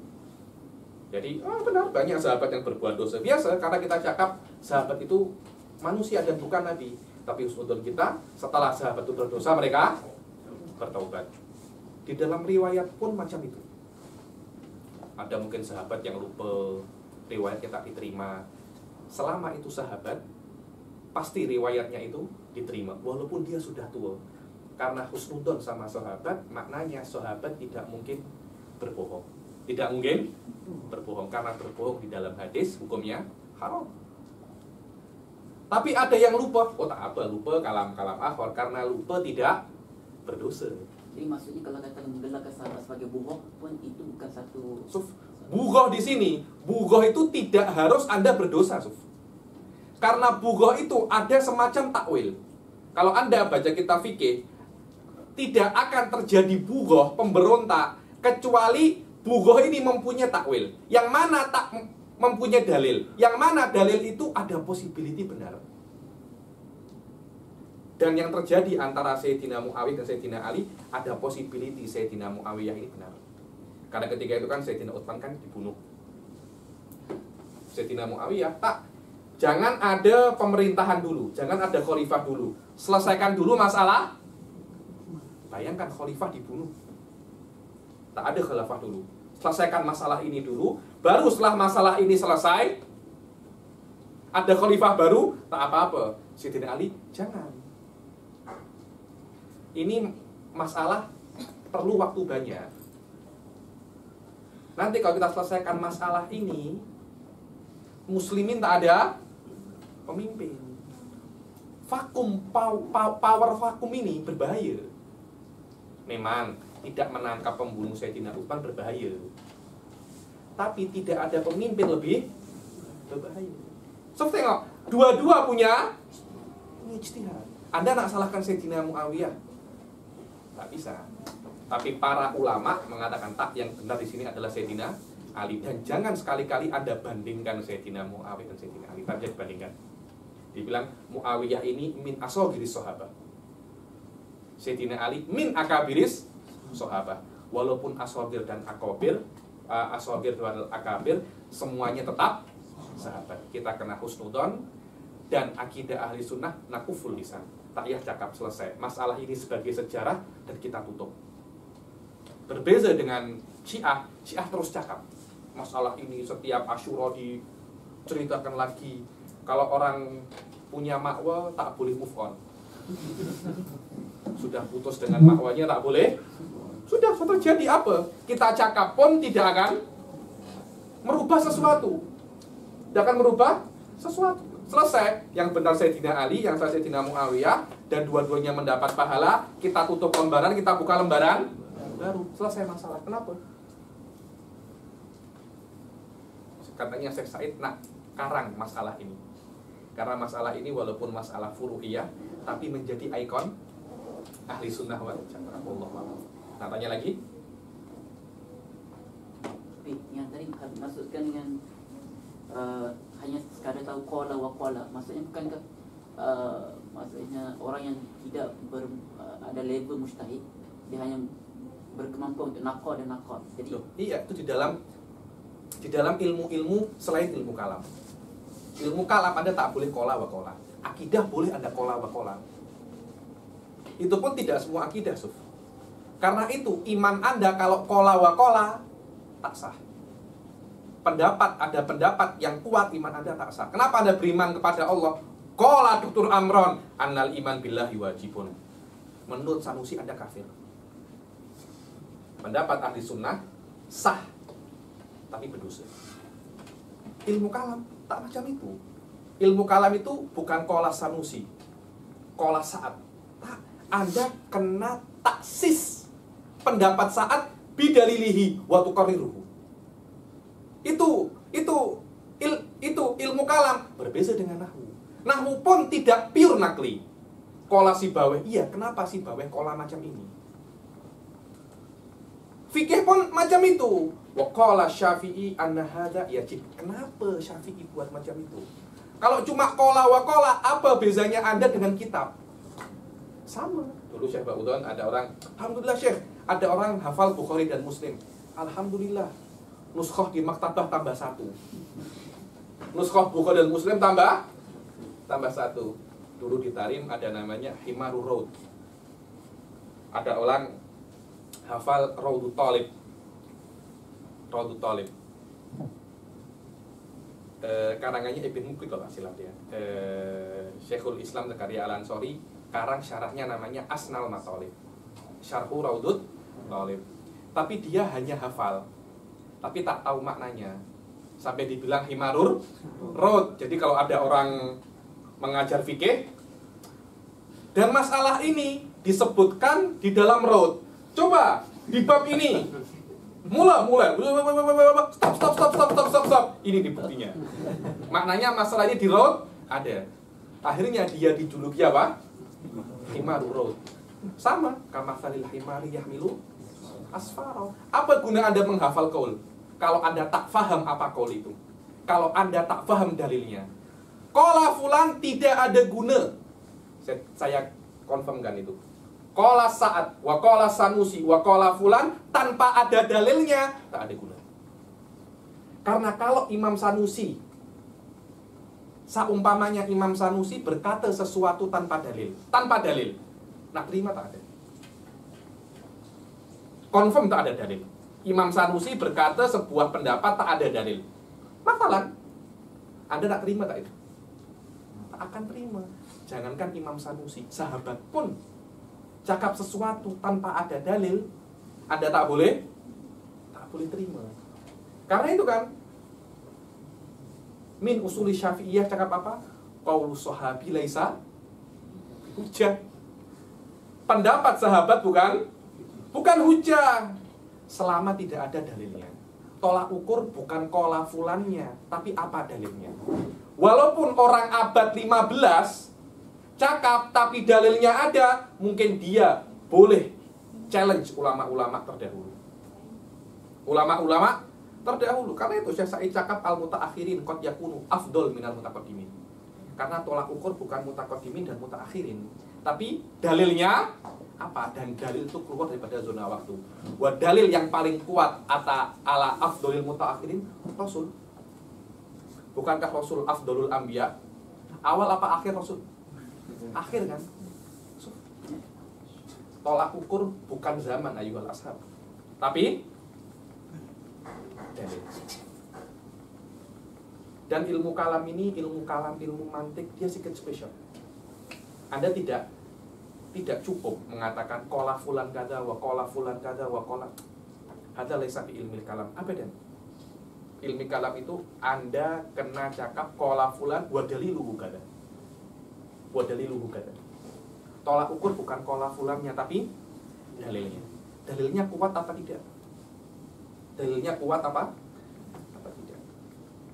Jadi benar banyak sahabat yang berbuat dosa. Biasa karena kita cakap sahabat itu manusia dan bukan nabi. Tapi husnudon kita, setelah sahabat itu berdosa, mereka bertaubat. Di dalam riwayat pun macam itu. Ada mungkin sahabat yang lupa, riwayat kita diterima. Selama itu sahabat, pasti riwayatnya itu diterima, walaupun dia sudah tua. Karena husnudon sama sahabat, maknanya sahabat tidak mungkin berbohong. Tidak mungkin berbohong, karena berbohong di dalam hadis, hukumnya haram. Tapi ada yang lupa, oh tak apa, lupa kalam-kalam akhir, karena lupa tidak berdosa. Jadi maksudnya kalau kata menggelarkan sahabat sebagai buruh pun itu bukan satu. Bughah di sini, bughah itu tidak harus Anda berdosa, Suf. Karena bughah itu ada semacam takwil. Kalau Anda baca kitab fikih, tidak akan terjadi bughah pemberontak kecuali bughah ini mempunyai takwil. Yang mana tak mempunyai dalil. Yang mana dalil itu ada possibility benar. Dan yang terjadi antara Sayyidina Muawiyah dan Sayyidina Ali, ada possibility Sayyidina Muawiyah ini benar. Karena ketika itu kan Sayyidina Utsman kan dibunuh. Sayyidina Muawiyah tak, jangan ada pemerintahan dulu, jangan ada khalifah dulu. Selesaikan dulu masalah. Bayangkan khalifah dibunuh. Tak ada khalifah dulu. Selesaikan masalah ini dulu, baru setelah masalah ini selesai, ada khalifah baru, tak apa-apa. Sayyidina Ali, jangan. Ini masalah perlu waktu banyak. Nanti kalau kita selesaikan masalah ini, muslimin tak ada pemimpin. Vakum, power vakum ini berbahaya. Memang tidak menangkap pembunuh Sayyidina Utsman berbahaya, tapi tidak ada pemimpin lebih berbahaya. So tengok, dua-dua punya ijtihad. Anda nak salahkan Sayyidina Muawiyah, tak bisa. Tapi para ulama mengatakan tak, yang benar di sini adalah Sayyidina Ali. Dan jangan sekali-kali Anda bandingkan Sayyidina Muawiyah dan Sayyidina Ali. Tak jadi bandingkan. Dibilang Muawiyah ini min asagiris sahabah, Sayyidina Ali min akabiris sahabah. Walaupun asagir dan akabir, asagir dan akabir semuanya tetap sahabat. Kita kena husnudon. Dan akidah ahli sunnah nakuful lisan, tak payah cakap, selesai. Masalah ini sebagai sejarah dan kita tutup. Berbeza dengan Syiah, Syiah terus cakap. Masalah ini setiap Asyura diceritakan lagi. Kalau orang punya makwa tak boleh move on. Sudah putus dengan makwanya tak boleh. Sudah terjadi apa? Kita cakap pun tidak akan merubah sesuatu. Tidak akan merubah sesuatu. Selesai. Yang benar Sayyidina Ali, yang salah Sayyidina Muawiyah, dan dua-duanya mendapat pahala. Kita tutup lembaran, kita buka lembaran baru. Selesai masalah. Kenapa? katanya Syekh Said nak karang masalah ini. Karena masalah ini walaupun masalah furu'iyah, tapi menjadi ikon ahli sunnah wal jamaah. Wallahu a'lam. Nah, tanya lagi. Yang tadi maksudkan dengan hanya sekadar tahu qala wa qala, maksudnya bukankah maksudnya orang yang tidak ada level mujtahid, dia hanya berkemampuan untuk naqad dan naqad. Jadi iya, itu di dalam ilmu-ilmu selain ilmu kalam. Ilmu kalam Anda tak boleh qala wa qala. Akidah boleh Anda qala wa qala. Itu pun tidak semua akidah, Suf. Karena itu iman Anda kalau qala wa qala tak sah. Ada pendapat yang kuat, iman Anda tak sah. Kenapa Anda beriman kepada Allah? Qala Dr. Amron, annal iman billahi wajibun. Menurut Sanusi Anda kafir. Pendapat ahli sunnah sah, tapi berdosa. Ilmu kalam tak macam itu. Ilmu kalam itu bukan qala Sanusi, qala Sa'ad. Tak, Anda kena taksis pendapat Sa'ad bidalilihi wa tuqarriruhu. Itu ilmu kalam, berbeda dengan nahwu. Nahwu pun tidak pure nakli. Qala Sibawayh, iya, kenapa Sibawayh qala macam ini? Fikih pun macam itu. Wa qala Syafi'i anna hadza yajib. Kenapa Syafi'i buat macam itu? Kalau cuma qala wa qala, apa bezanya Anda dengan kitab? Sama. Dulu Syekh Ba'udhan ada orang, alhamdulillah Syekh, ada orang hafal Bukhari dan Muslim. Alhamdulillah. Nuskhoh di maktabah tambah 1. Nuskhoh Bukhari dan Muslim tambah 1. Dulu di Tarim ada namanya Himarur Raud. Ada orang hafal Raudut Talib. Karangannya Ibn Mukri kalau silap ya. Syekhul Islam Zakaria Al-Ansori karang syarahnya namanya Asnal Matalib. Syarhu Raudut Talib. Tapi dia hanya hafal, tapi tak tahu maknanya. Sampai dibilang Himarur Raud. Jadi kalau ada orang mengajar fikih dan masalah ini disebutkan di dalam Raud, coba di bab ini mulai stop, ini di buktinya. Maknanya masalah ini di Raud ada. Akhirnya dia dijuluki apa? Himarur Raud. Sama kama salil himari yahmilu asfaro. Apa guna Anda menghafal qaul kalau Anda tak faham apa qaul itu? Kalau Anda tak faham dalilnya. Qala fulan tidak ada guna. Saya konfirmkan itu. Qala Sa'ad wa qala Sanusi wa qala fulan tanpa ada dalilnya tak ada guna. Karena kalau Imam Sanusi, saumpamanya Imam Sanusi berkata sesuatu tanpa dalil, nak terima tak ada. Confirm tak ada dalil. Imam Sanusi berkata sebuah pendapat tak ada dalil. Masalah, Anda tak terima tak itu? Tak akan terima. Jangankan Imam Sanusi, sahabat pun cakap sesuatu tanpa ada dalil, Anda tak boleh terima. Karena itu kan min usuli Syafi'iyah cakap apa? Qaulu sahabi laisa hujjah. Pendapat sahabat bukan hujjah selama tidak ada dalilnya. Tolak ukur bukan qala fulannya, tapi apa dalilnya. Walaupun orang abad 15 cakap tapi dalilnya ada, mungkin dia boleh challenge ulama-ulama terdahulu. Karena itu Syekh Said cakap al-mutaakhirin qad yakunu afdol minal mutaqaddimin. Karena tolak ukur bukan mutaqaddimin dan mutaakhirin, tapi dalilnya apa? Dan dalil itu keluar daripada zona waktu. Wa dalil yang paling kuat ala afdolil mutaakhirin Rasul. Bukankah Rasul afdolul anbiya? Awal apa akhir Rasul? Akhir kan? Tolak ukur bukan zaman ayyuhal ashab, tapi dalil. Dan ilmu kalam ini, ilmu mantik, dia sedikit spesial. Anda tidak cukup mengatakan qala fulan kada wa qala fulan kada wa qala hadza laisa bi ilmil kalam abadan. Ilmu kalam itu Anda kena cakap qala fulan wa daliluhu kada. Tolak ukur bukan qala fulannya, tapi dalilnya. Dalilnya kuat apa tidak? Tidak.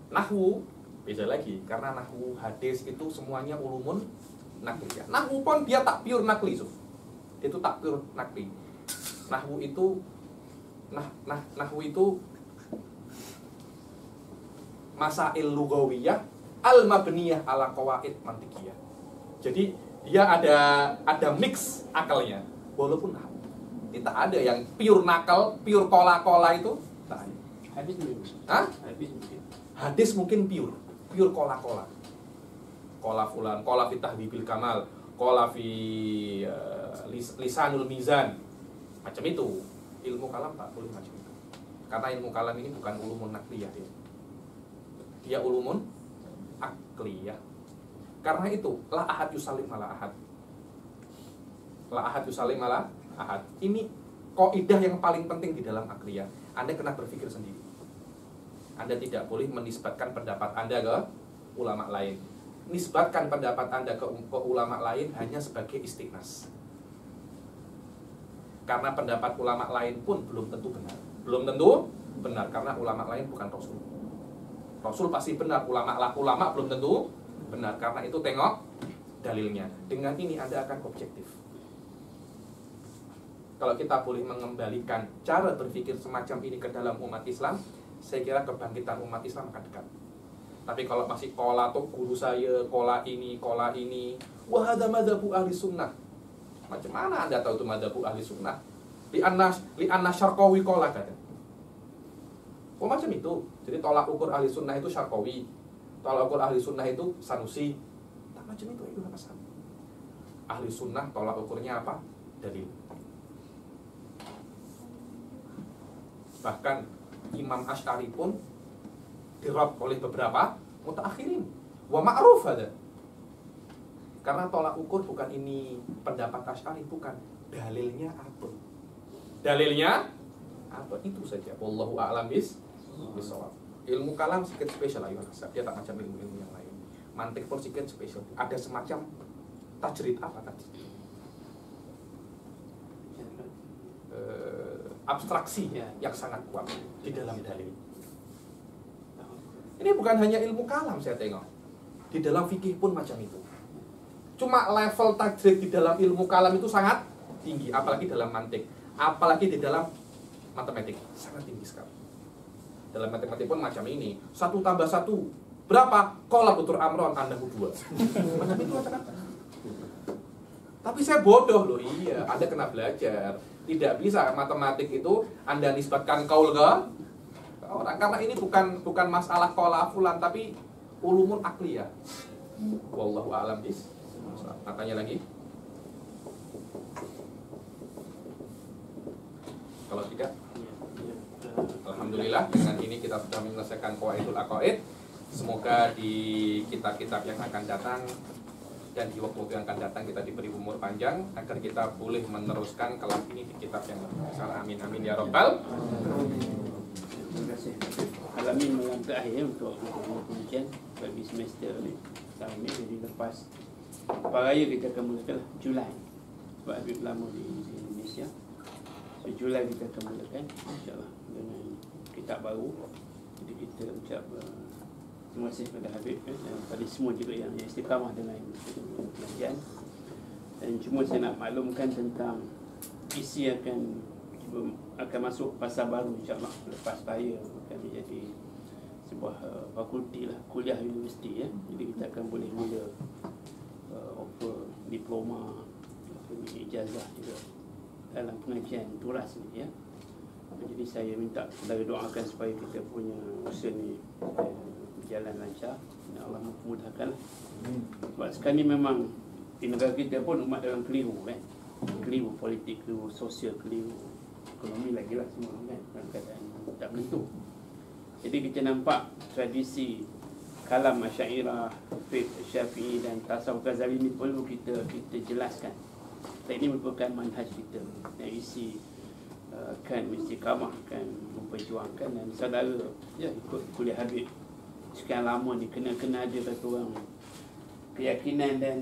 Nahwu beda lagi, karena nahwu hadis itu semuanya ulumun nakliyah. Nahwu pun dia tak pure nakli, itu tak pure nakli. Nahwu itu nahwu itu masail lugawiyah al-mabniyah ala qawaid mantikiyah. Jadi dia ada mix akalnya. Walaupun tidak ada yang pure nakal, pure kola-kola itu tak ada. Hadis mungkin. Hah? Hadis mungkin. Hadis mungkin pure kola-kola. Kola fulan, kola fi tahdibil kamal, kola fi lisanul mizan. Macam itu. Ilmu kalam tak boleh macam itu. Karena ilmu kalam ini bukan ulumun nakliyah ya. Dia ulumun akliyah. Karena itu la ahad yusalim ala ahad. La ahad yusalim ala ahad. Ini kaidah yang paling penting di dalam akliyah. Anda kena berpikir sendiri. Anda tidak boleh menisbatkan pendapat Anda ke ulama lain. Nisbatkan pendapat Anda ke ulama lain hanya sebagai istiqnas. Karena pendapat ulama lain pun belum tentu benar. Belum tentu benar karena ulama lain bukan Rasul. Rasul pasti benar, ulama belum tentu benar. Karena itu tengok dalilnya. Dengan ini Anda akan objektif. Kalau kita boleh mengembalikan cara berpikir semacam ini ke dalam umat Islam, saya kira kebangkitan umat Islam akan dekat. Tapi kalau masih kola tuh guru saya, kola ini, wah ada madzhabu ahli sunnah. Macam mana Anda tahu itu madzhabu ahli sunnah? Li anna syarqawi kola kata. Oh macam itu. Jadi tolak ukur ahli sunnah itu syarqawi, tolak ukur ahli sunnah itu Sanusi. Tak macam itu apa sama? Ahli sunnah tolak ukurnya apa? Dalil. Bahkan Imam Asy'ari pun dirab oleh beberapa mutaakhirin. Wa ma'ruf ada. Karena tolak ukur bukan ini pendapat Asy'ari, bukan. Dalilnya apa? Dalilnya apa? Itu saja. Wallahu a'lam bishawab. Ilmu kalam sedikit spesial ayuh nasab. Dia tak macam ilmu-ilmu yang lain. Mantik pun sedikit spesial. Ada semacam tajrid apa tadi? Abstraksi yang sangat kuat di dalam dalil. Ini bukan hanya ilmu kalam saya tengok. Di dalam fikih pun macam itu. Cuma level tajrid di dalam ilmu kalam itu sangat tinggi, apalagi dalam mantik, apalagi di dalam matematik, sangat tinggi sekali. Dalam matematik pun macam ini. 1 tambah 1 berapa? Qala butur amron annahu 2. Macam itu kata-kata. Tapi saya bodoh loh, iya, Anda kena belajar. Tidak bisa matematik itu Anda nisbatkan kaul ke orang, karena ini bukan masalah qala fulan, tapi ulumun akliyah. Wallahu a'lam bishawab. Katanya lagi? Kalau tidak, alhamdulillah dengan ini kita sudah menyelesaikan qawaidul aqaid. Semoga di kitab-kitab yang akan datang dan di waktu-waktu yang akan datang kita diberi umur panjang agar kita boleh meneruskan kelas ini di kitab yang lebih besar. Amin amin ya rabbal. Terima kasih. Alamin malam terakhir untuk pengajian bagi semester ni. Tahun ni jadi lepas Paraya kita akan mulakan Julai. Sebab habis lama di Indonesia. So Julai kita akan mulakan insya-Allah dengan kitab baru. Jadi kita ucap terima kasih kepada Habib dan kepada semua juga yang istiqamah dengan pengajian. Dan cuma saya nak maklumkan tentang isi akan masuk fasa baru insya-Allah lepas raya akan menjadi sebuah fakulti lah, kuliah universiti ya. Jadi kita akan boleh mula offer diploma, ijazah juga dalam pengajian turas ni ya. Jadi saya minta saudara doakan supaya kita punya usaha ni berjalan lancar dan Allah memudahkan. Sebab sekarang ni memang di negara kita pun umat dalam keliru kan. Keliru politik, keliru sosial, keliru ekonomi lagi lah semua kan, dalam keadaan tak menentu. Jadi kita nampak tradisi kalam Asy'ariyah, fiqh Syafi'i dan tasawuf Ghazali ini perlu kita jelaskan. Ini merupakan manhaj kita yang isi kan istiqamah, kan memperjuangkan. Dan saudara ya ikut kuliah Habib sekian lama ni kena ada kata orang keyakinan dan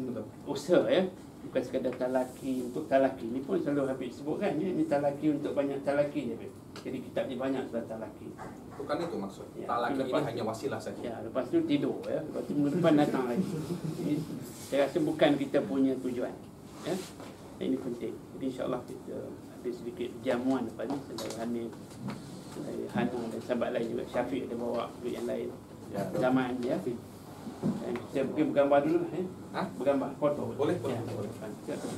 usaha ya. Bukan bukan sekadar talaki untuk talaki. Ni pun selalu Habib sebutkan ya, ni talaki untuk banyak talaki je Habib. Jadi kitab ni banyak sudah talaki. Bukan itu maksud. Ya, Talaki ini lepas- hanya wasilah saja. Ya, lepas tu tidur ya. Lepas tu minggu depan datang lagi. Ini, saya rasa bukan kita punya tujuan. Ya. Ini penting. Jadi insya-Allah kita ada sedikit jamuan lepas ni saudara Hanif, saudara Hana dan sahabat lain juga. Syafiq ada bawa duit yang lain. Ya. Zaman ya. Dan kita mungkin bergambar dulu lah ya. Hah? Bergambar foto. Boleh, Ya. boleh. Kita akan